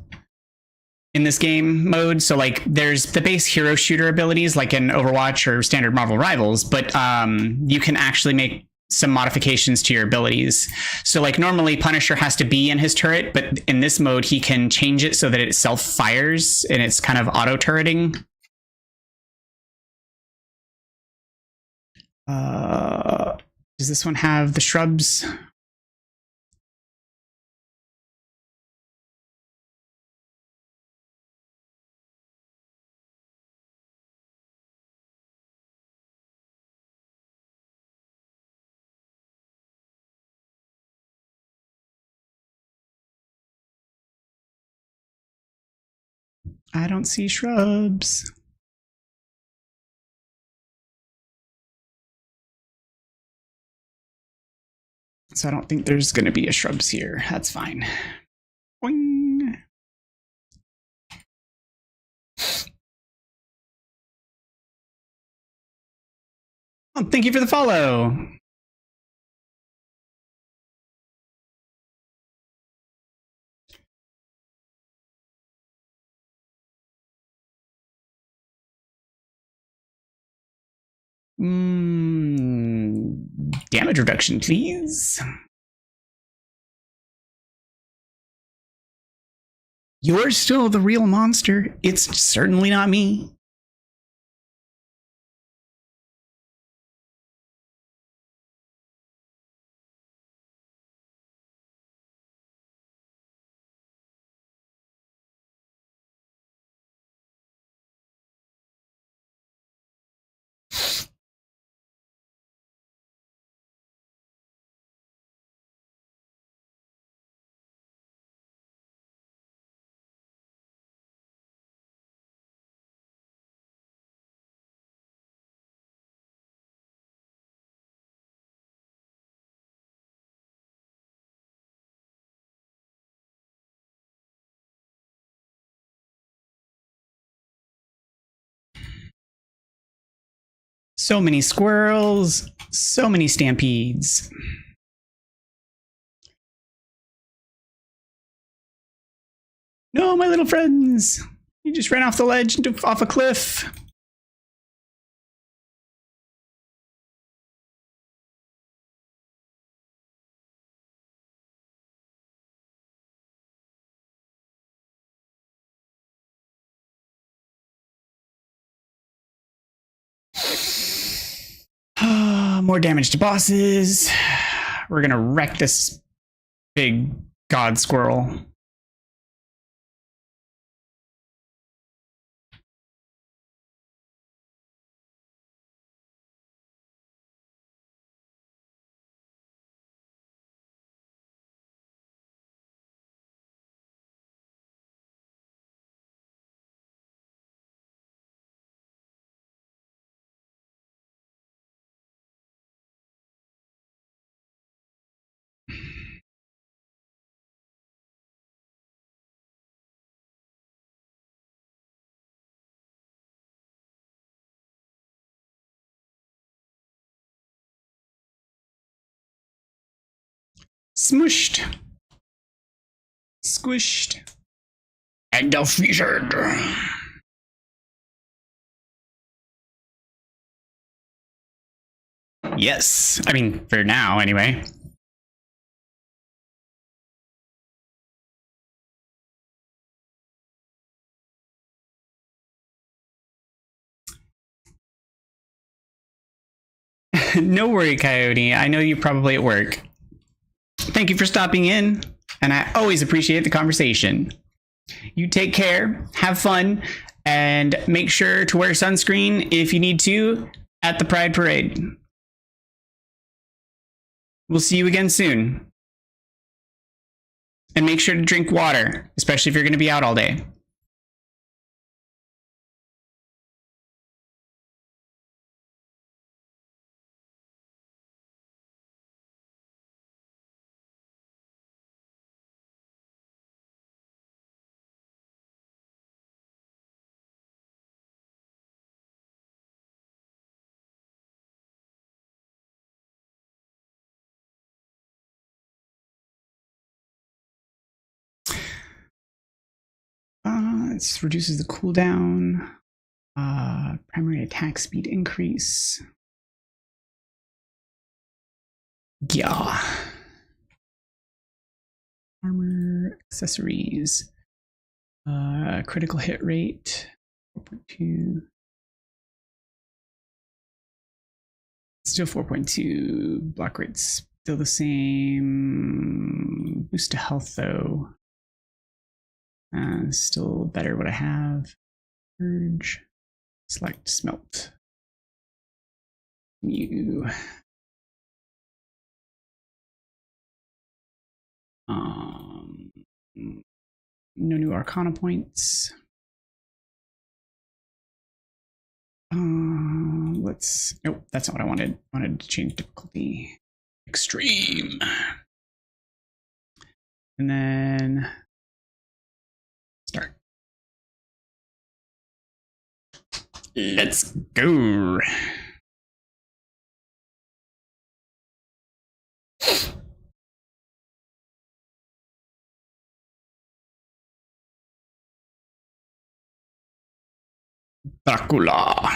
Speaker 1: in this game mode. So like there's the base hero shooter abilities like in Overwatch or standard Marvel Rivals, but you can actually make some modifications to your abilities. So like normally Punisher has to be in his turret, but in this mode he can change it so that it self fires and it's kind of auto turreting. Does this one have the shrubs? I don't see shrubs. So I don't think there's going to be a shrubs here. That's fine. Boing. Oh, thank you for the follow. Damage reduction, please. You're still the real monster. It's certainly not me. So many squirrels, so many stampedes. No, my little friends. You just ran off the ledge and off a cliff. More damage to bosses. We're gonna wreck this big god squirrel. Smushed. Squished. And defeated. Yes. I mean, for now, anyway. No worry, Coyote. I know you're probably at work. Thank you for stopping in, and I always appreciate the conversation. You take care, have fun, and make sure to wear sunscreen if you need to at the Pride Parade. We'll see you again soon. And make sure to drink water, especially if you're going to be out all day. It reduces the cooldown. Primary attack speed increase. Yeah. Armor, accessories. Critical hit rate 4.2. Still 4.2. Block rate's still the same. Boost to health though. Still better what I have. Purge. Select smelt. New. No new Arcana points. Nope, that's not what I wanted. I wanted to change difficulty. Extreme. And then start. Let's go. Dracula.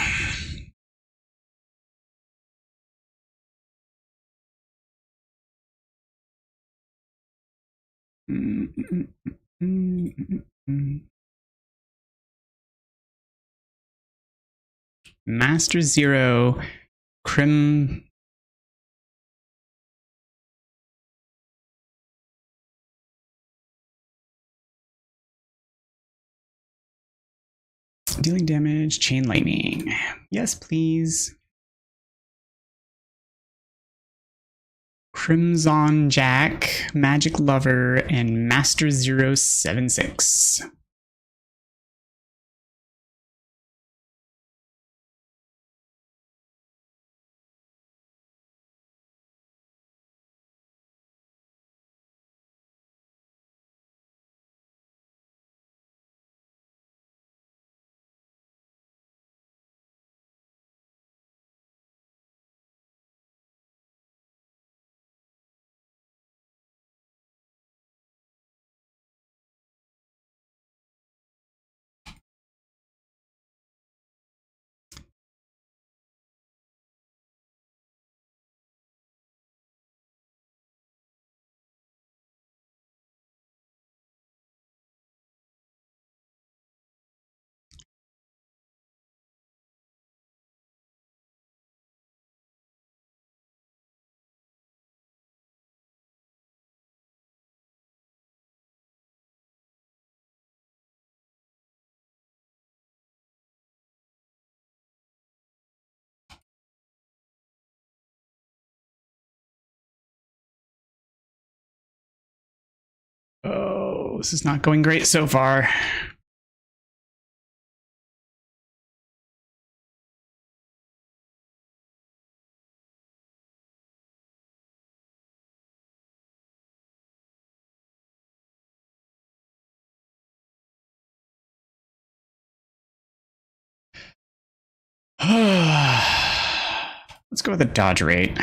Speaker 1: Master Zero, Crim. Dealing damage, chain lightning. Yes, please. Crimson Jack, Magic Lover, and Master 076. Oh, this is not going great so far. Let's go with a dodge rate.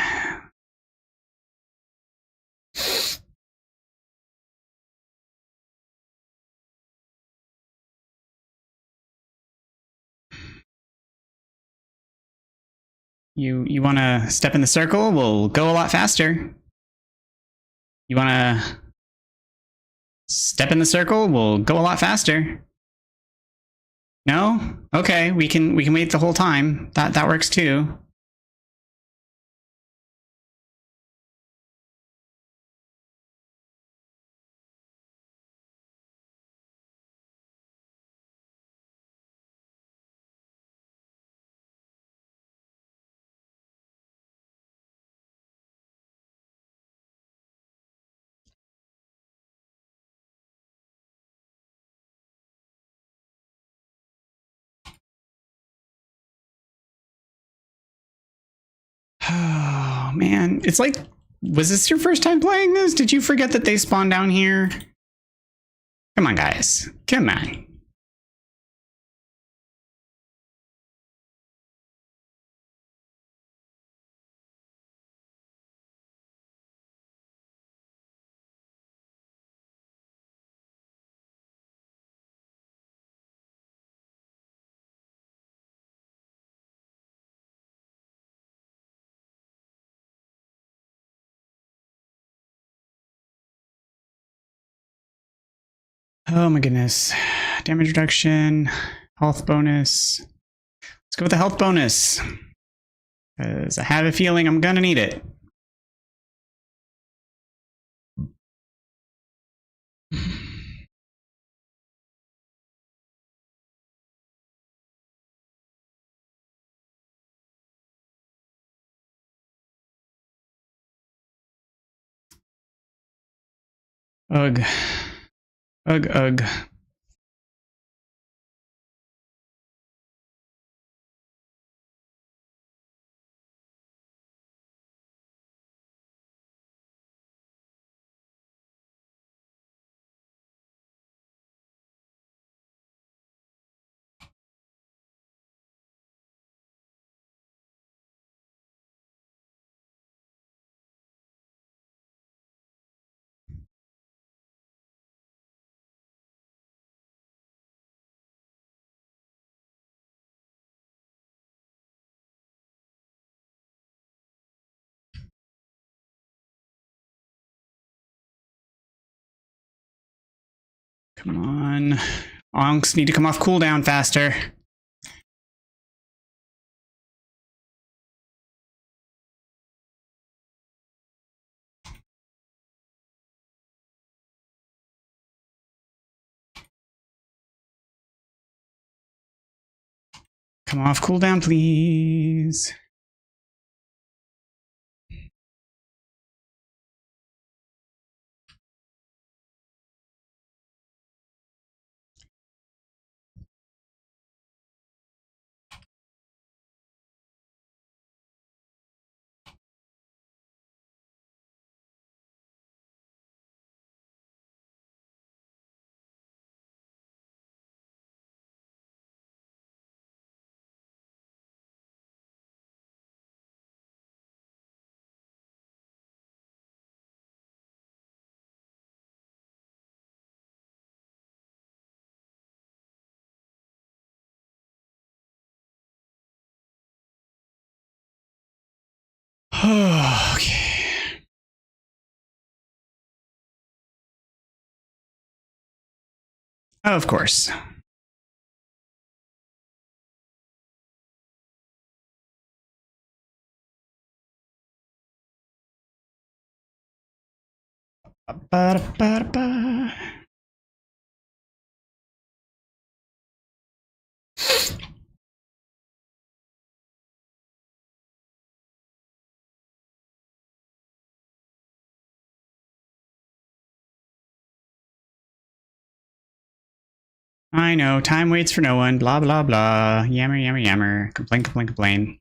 Speaker 1: You want to step in the circle? We'll go a lot faster. You want to step in the circle? We'll go a lot faster. No? Okay, we can wait the whole time. That works too. Oh, man. It's like, was this your first time playing this? Did you forget that they spawn down here? Come on, guys. Come on. Oh my goodness. Damage reduction, health bonus. Let's go with the health bonus. Because I have a feeling I'm gonna need it. Ugh. Ugh, ugh. Come on. Onks need to come off cooldown faster. Come off cooldown, please. Okay. Of course. Ba-da-ba-da-ba. I know, time waits for no one, blah, blah, blah. Yammer, yammer, yammer. Complain, complain, complain.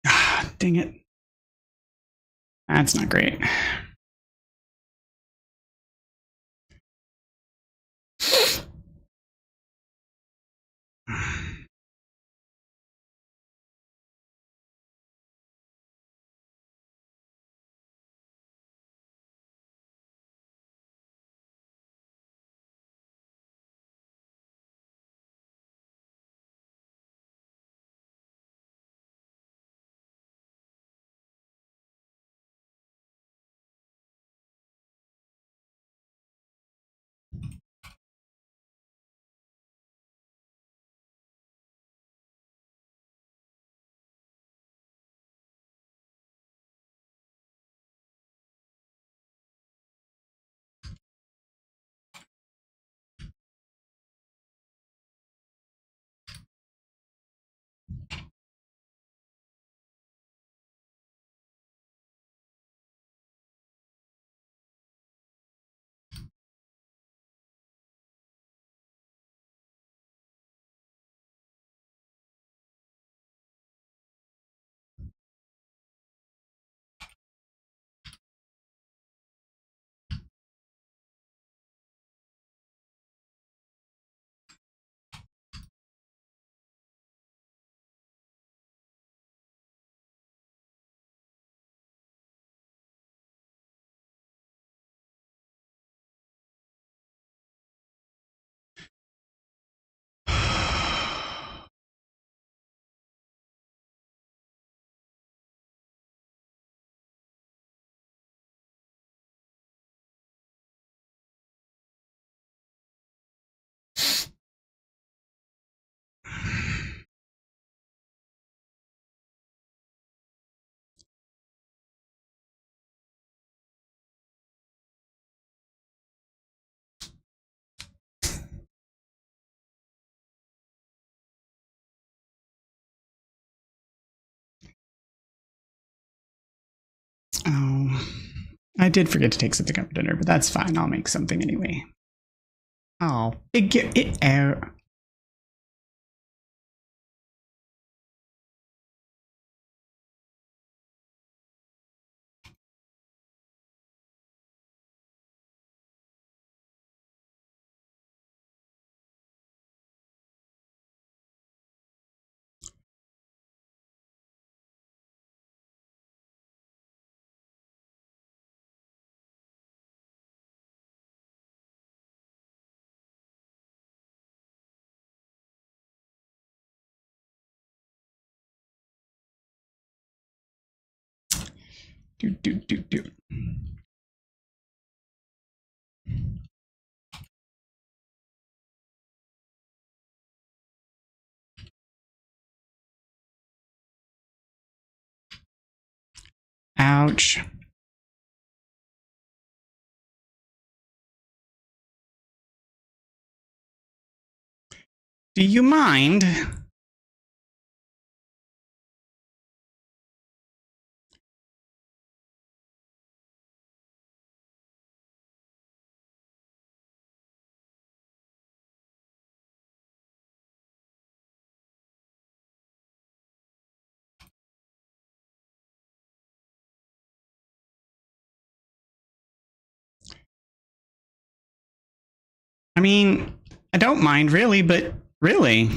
Speaker 1: Ah, dang it. That's not great. Oh, I did forget to take something up for dinner, but that's fine. I'll make something anyway. I'll figure it out. Do. Ouch. Do you mind? I mean, I don't mind really, but really.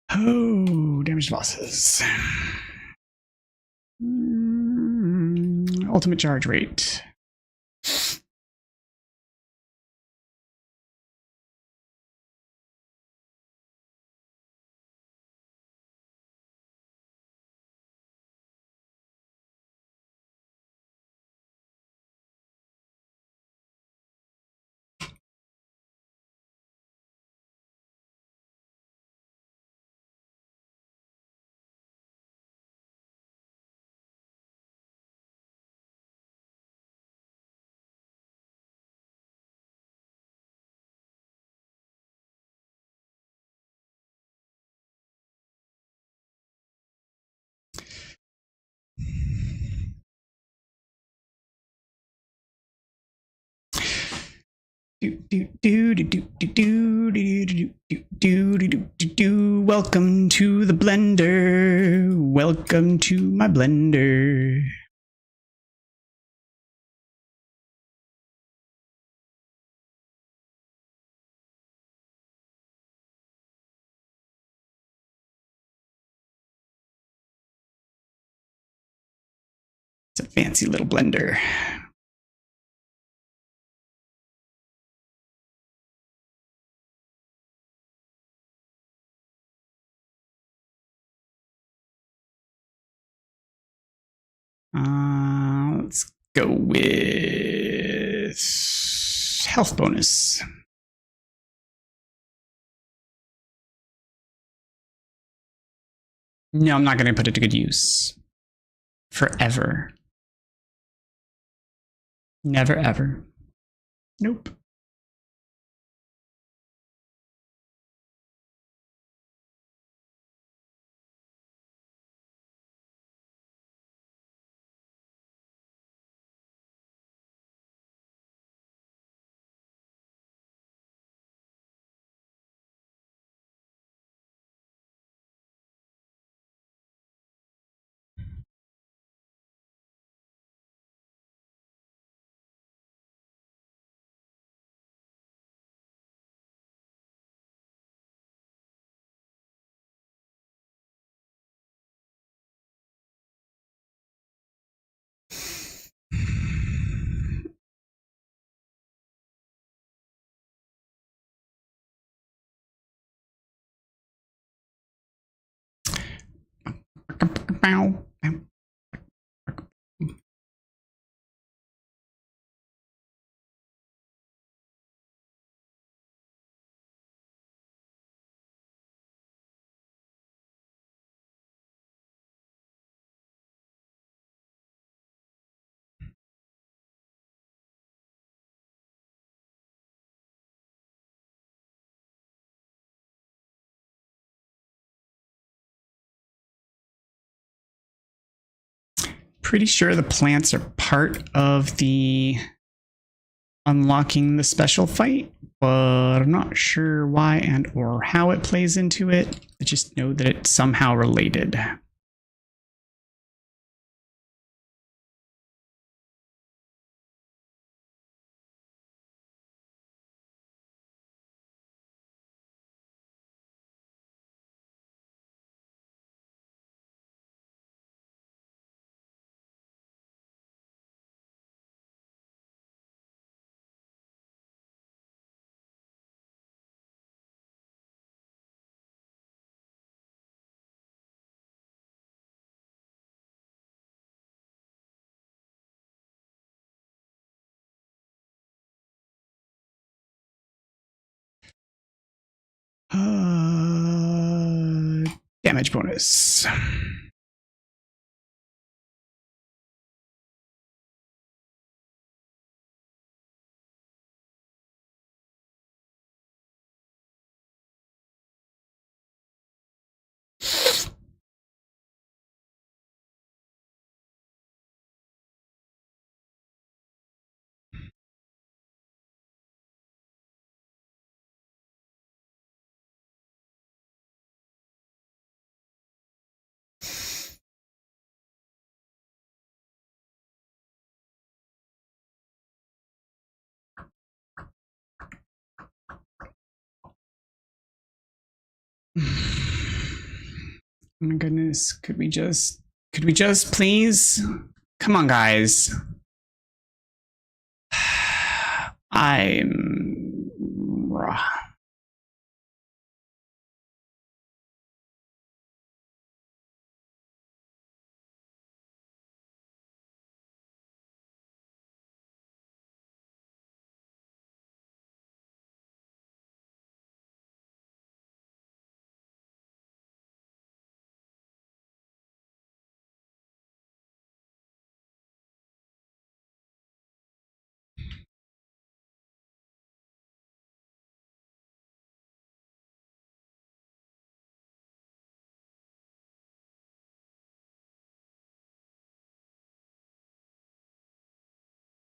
Speaker 1: Oh, damaged bosses. Ultimate charge rate. Welcome to the blender. Welcome to my blender. It's a fancy little blender. Let's go with health bonus. No, I'm not going to put it to good use. Forever. Never ever. Nope. Bow. Pretty sure the plants are part of the unlocking the special fight, but I'm not sure why and or how it plays into it. I just know that it's somehow related. Damage bonus. Oh my goodness, could we just please? Come on, guys. I'm...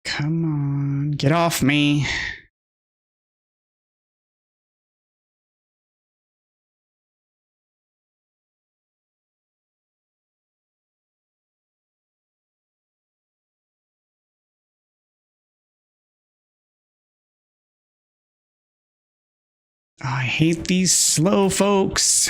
Speaker 1: Come on, get off me. I hate these slow folks.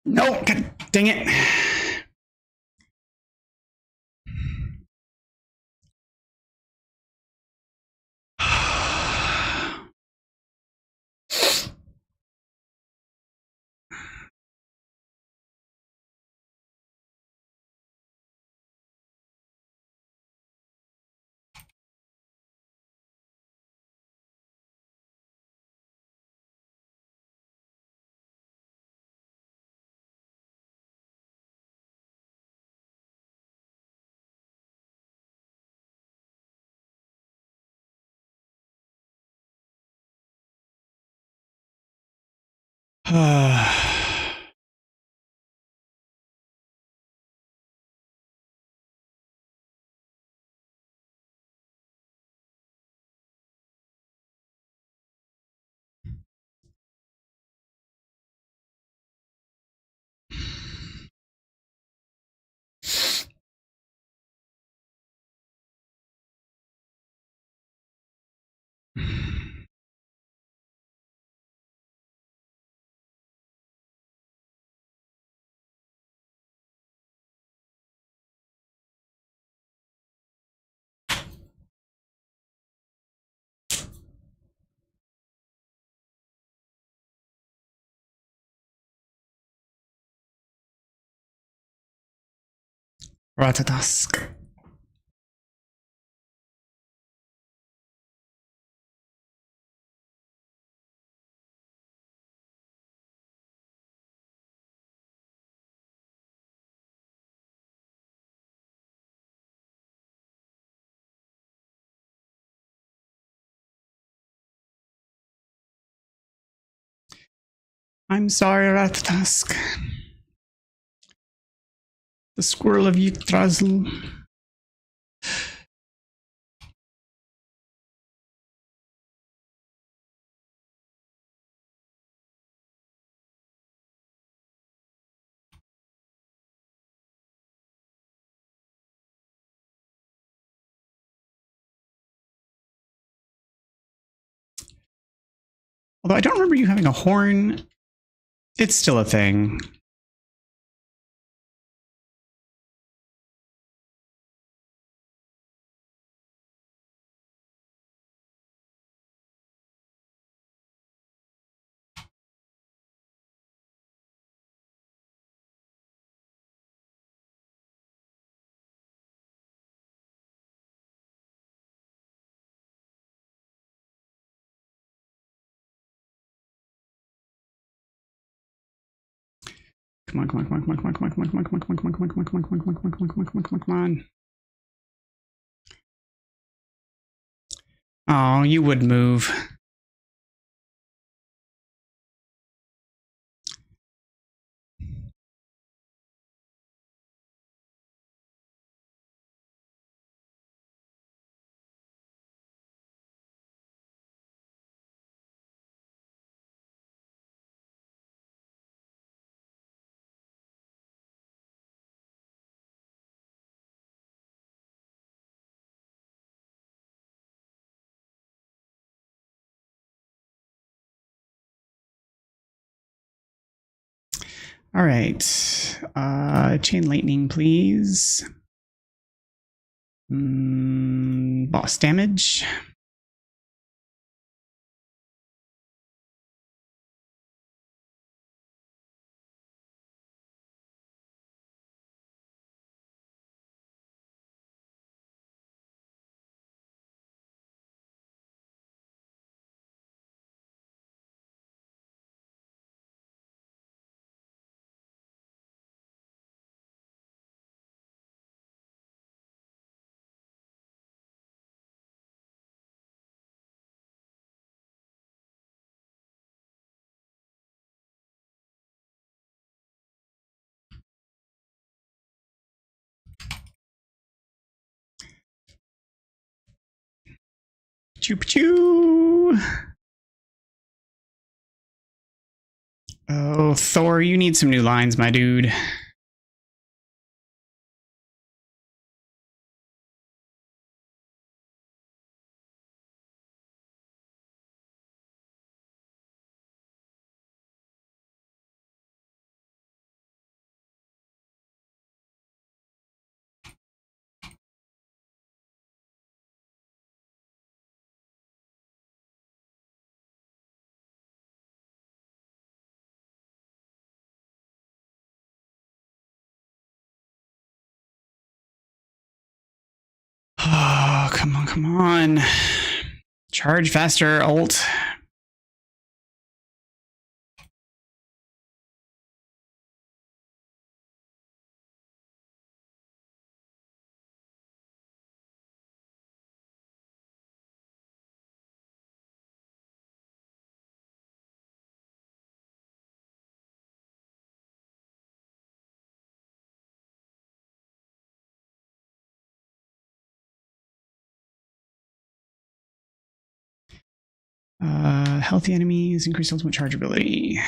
Speaker 1: No, God, dang it. Ratatask. I'm sorry, Ratatask. The squirrel of Yggdrasil. Although I don't remember you having a horn. It's still a thing. Come on, come on, come on, come on, come on, come on, come on, come on, come on, come on, come on, come on, come on, come on, come on, come on, come on, come on, come on. Oh, you would move. All right. Chain lightning, please. Boss damage. Choo-choo. Oh, Thor, you need some new lines, my dude. Oh, come on, come on. Charge faster, ult. Healthy enemies, increase ultimate charge ability.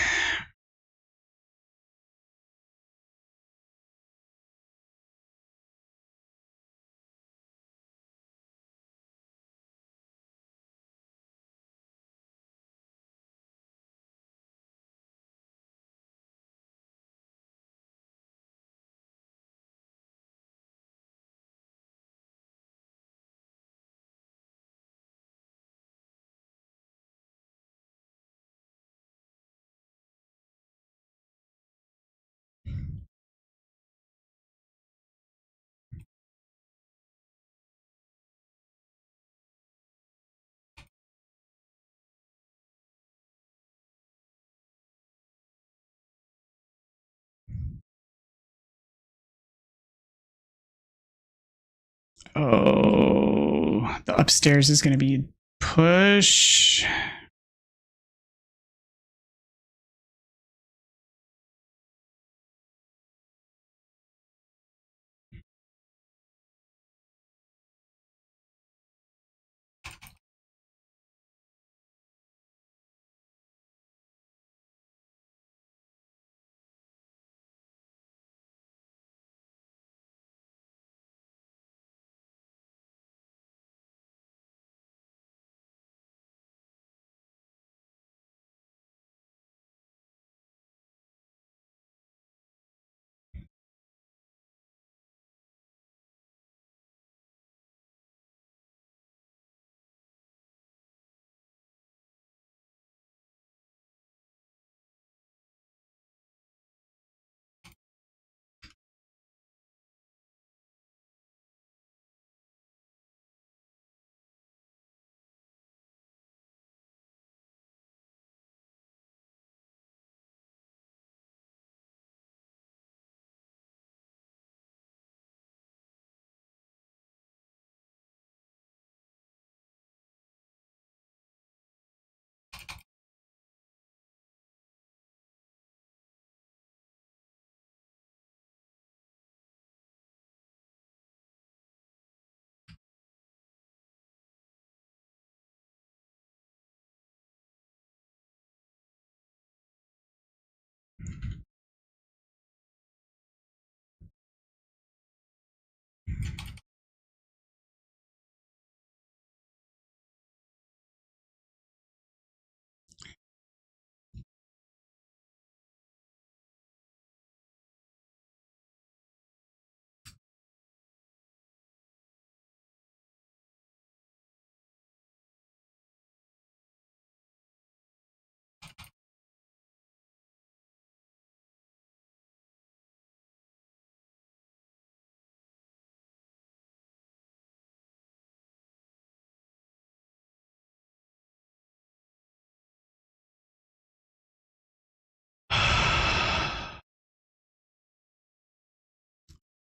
Speaker 1: Oh, the upstairs is going to be push.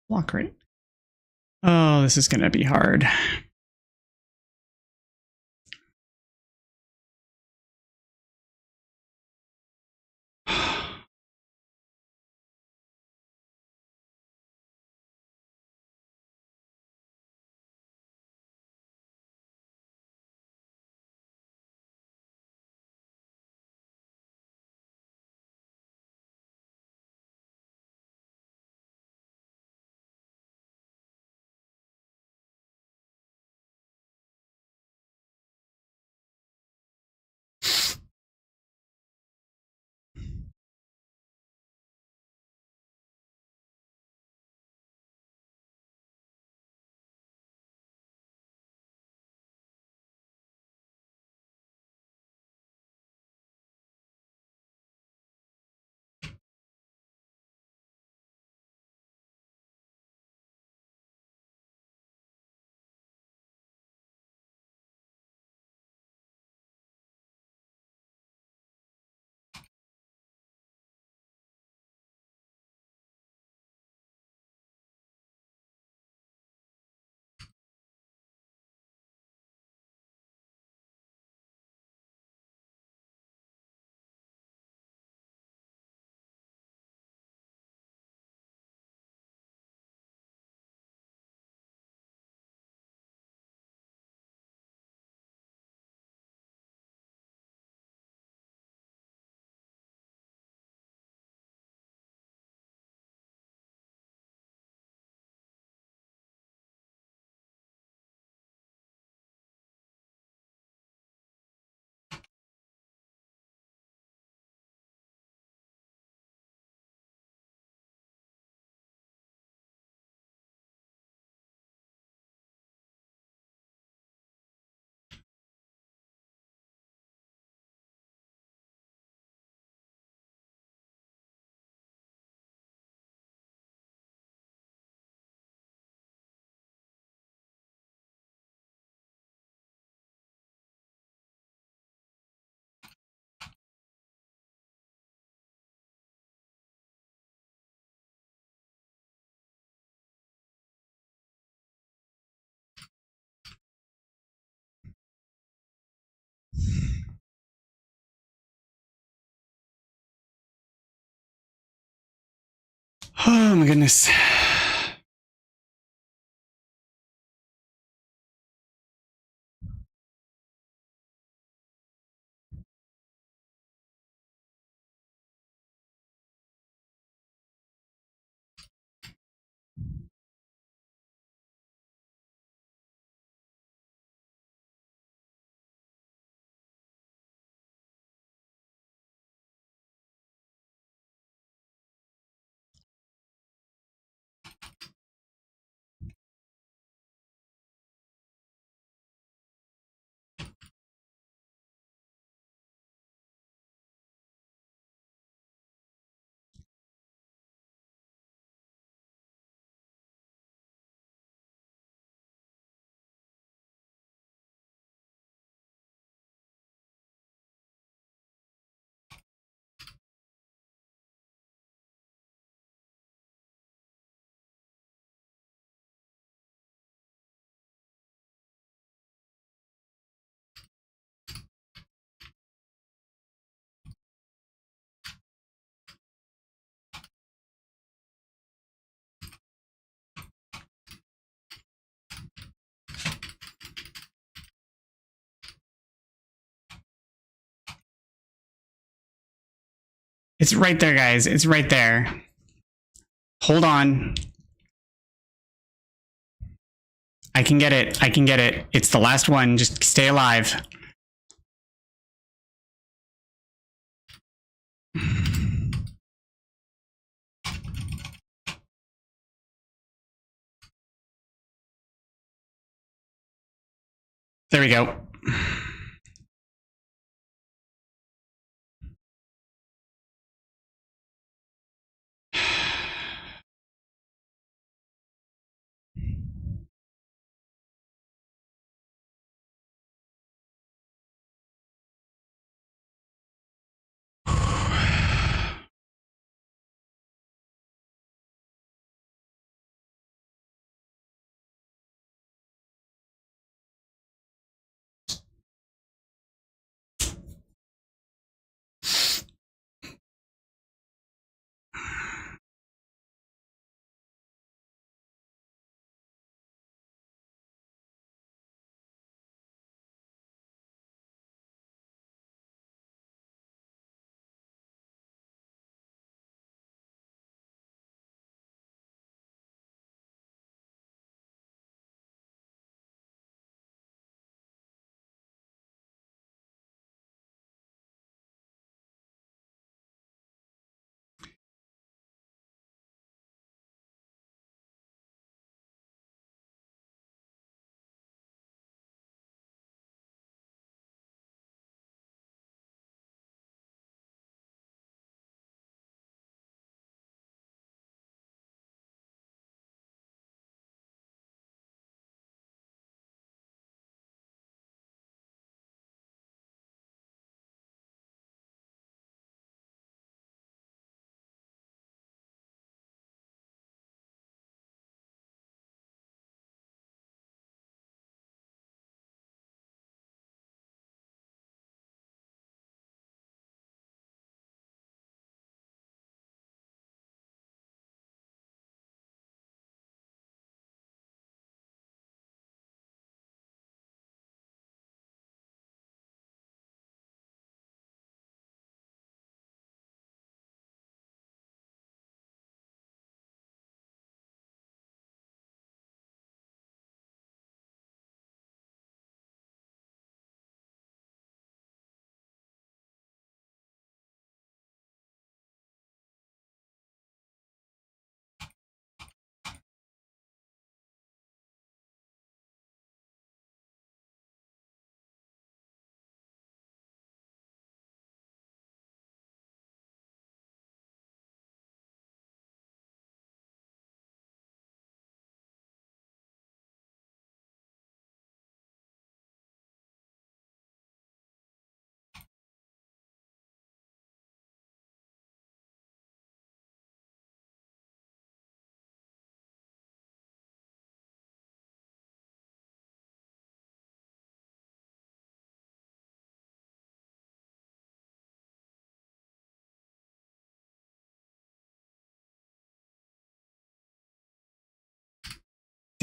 Speaker 1: Block right. Oh, this is going to be hard. Oh my goodness. It's right there, guys. It's right there. Hold on. I can get it. I can get it. It's the last one. Just stay alive. There we go.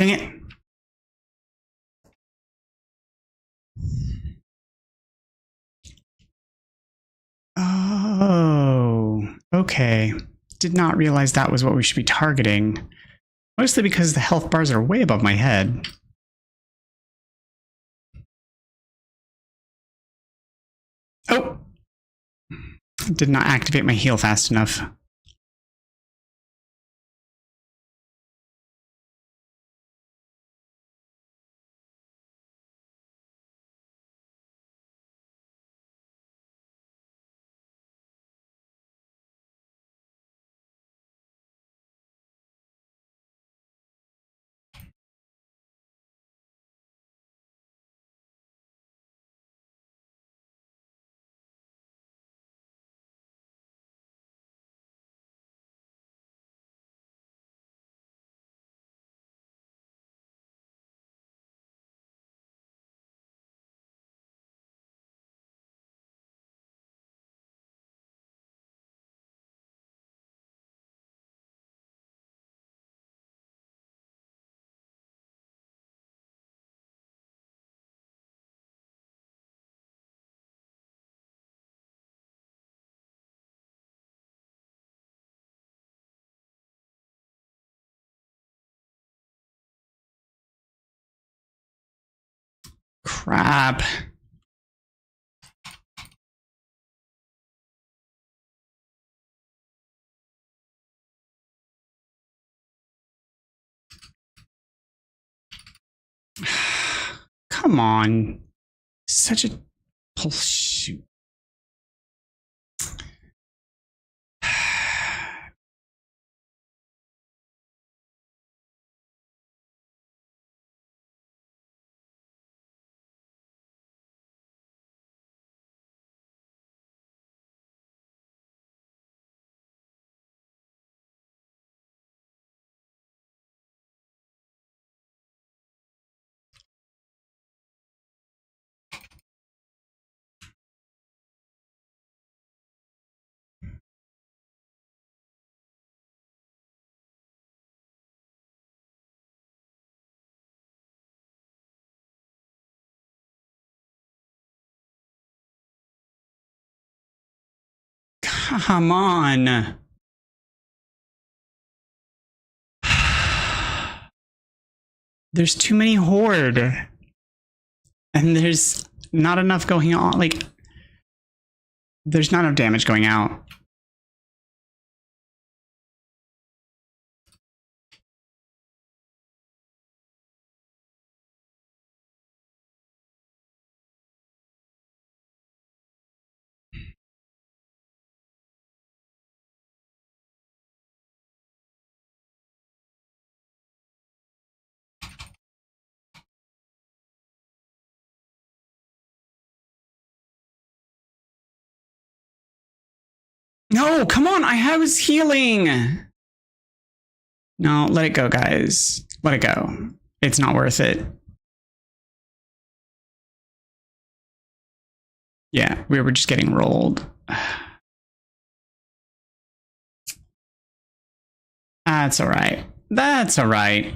Speaker 1: Dang it. Oh, okay. Did not realize that was what we should be targeting. Mostly because the health bars are way above my head. Oh! Did not activate my heal fast enough. Crap. Come on. Such a bullshit. Come on. There's too many horde. And there's not enough going on. Like, there's not enough damage going out. No, come on. I was healing. No, let it go, guys. Let it go. It's not worth it. Yeah, we were just getting rolled. That's all right. That's all right.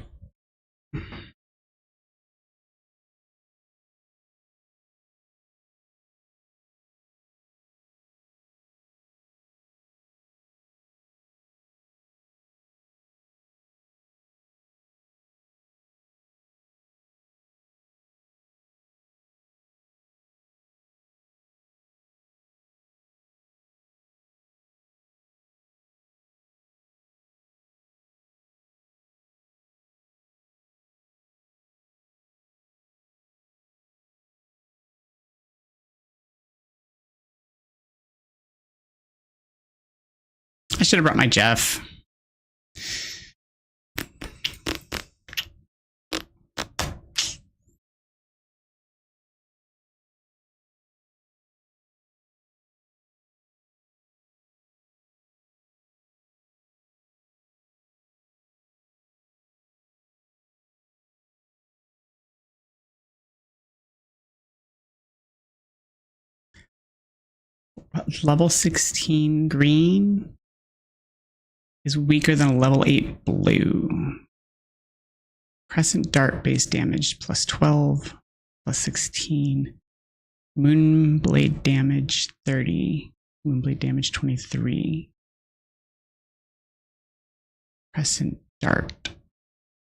Speaker 1: I should have brought my Jeff. Level 16 green is weaker than a level 8 blue. Crescent Dart base damage plus 12, plus 16. Moonblade damage 30. Moonblade damage 23. Crescent Dart.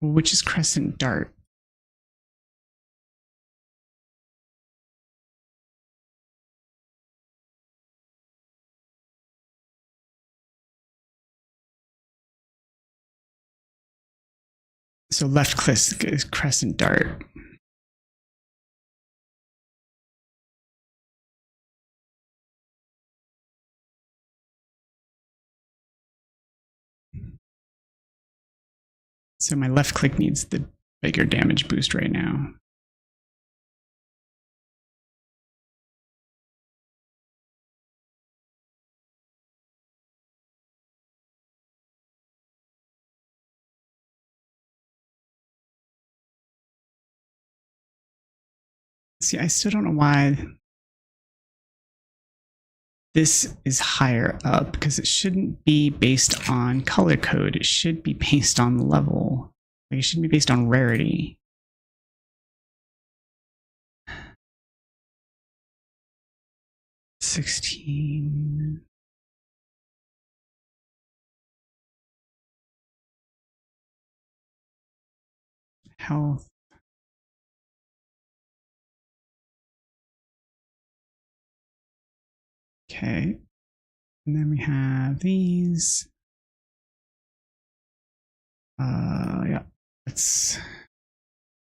Speaker 1: Which is Crescent Dart? So left click is Crescent Dart. So my left click needs the bigger damage boost right now. See, I still don't know why this is higher up, because it shouldn't be based on color code. It should be based on level. Like, it shouldn't be based on rarity. $16. Health. Okay. And then we have these. Yeah, that's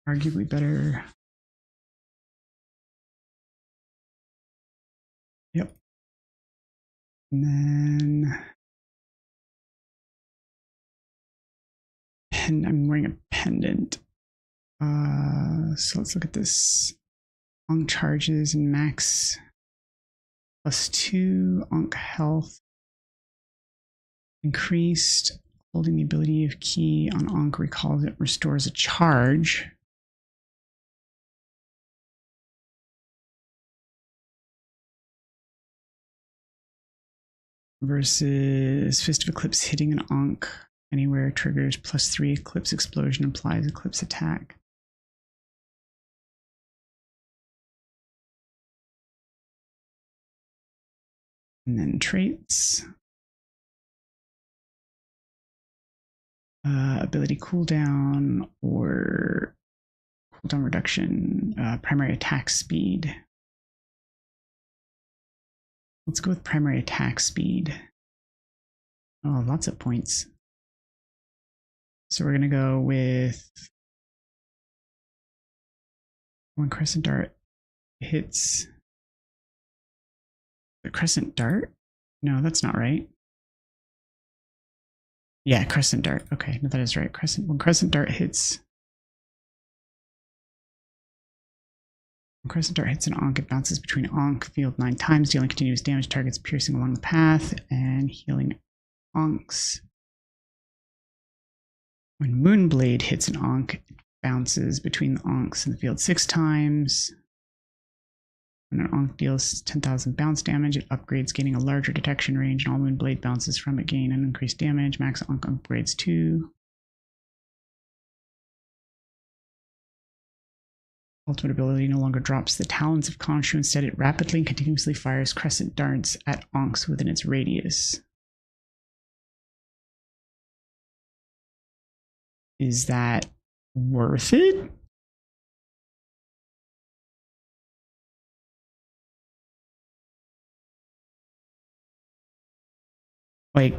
Speaker 1: arguably better. Yep. And then I'm wearing a pendant. So let's look at this. Onk charges and max +2. Onk health increased. Holding the ability of key on Onk recalls it restores a charge. Versus Fist of Eclipse hitting an Onk anywhere triggers +3 Eclipse explosion, applies Eclipse attack. And then traits. Ability cooldown or cooldown reduction, primary attack speed. Let's go with primary attack speed. Oh, lots of points. So we're going to go with when Crescent Dart hits the Crescent Dart? No, that's not right. Yeah, Crescent Dart. Okay, no, that is right. When Crescent Dart hits an Onk, it bounces between Onk field 9 times, dealing continuous damage to targets piercing along the path and healing Onks. When Moonblade hits an Onk, it bounces between the Onks in the field 6 times. When an Onk deals 10,000 bounce damage, it upgrades, gaining a larger detection range, and all Moonblade bounces from it gain an increased damage. Max Onk upgrades 2. Ultimate ability no longer drops the talons of Khonshu. Instead, it rapidly and continuously fires crescent darts at Onks within its radius. Is that worth it? Like,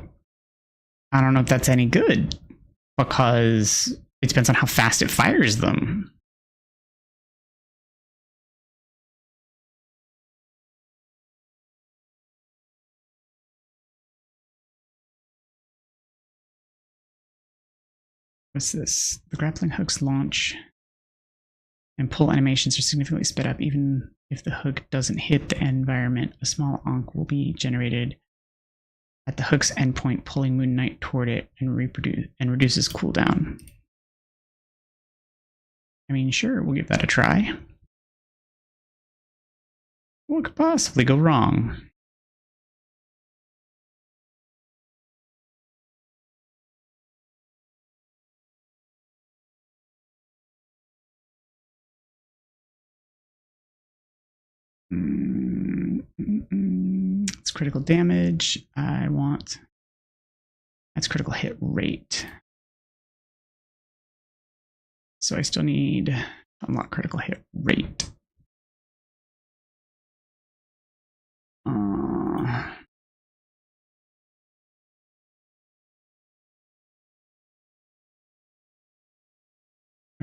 Speaker 1: I don't know if that's any good, because it depends on how fast it fires them. What's this? The grappling hooks launch and pull animations are significantly sped up. Even if the hook doesn't hit the environment, a small Onk will be generated at the hook's endpoint, pulling Moon Knight toward it and reduces cooldown. I mean, sure, we'll give that a try. What could possibly go wrong? It's critical damage. That's critical hit rate. So I still need to unlock critical hit rate.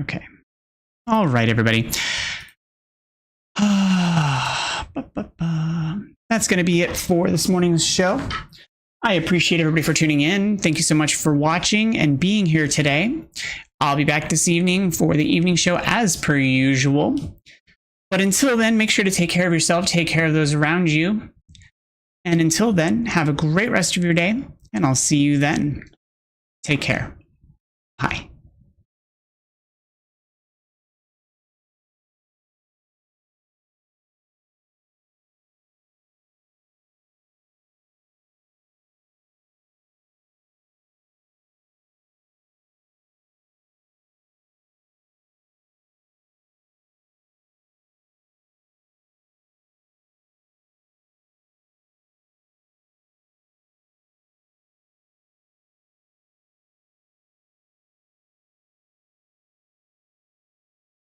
Speaker 1: Okay. All right, everybody. That's going to be it for this morning's show. I appreciate everybody for tuning in. Thank you so much for watching and being here today. I'll be back this evening for the evening show as per usual. But until then, make sure to take care of yourself, take care of those around you. And until then, have a great rest of your day, and I'll see you then. Take care. Bye.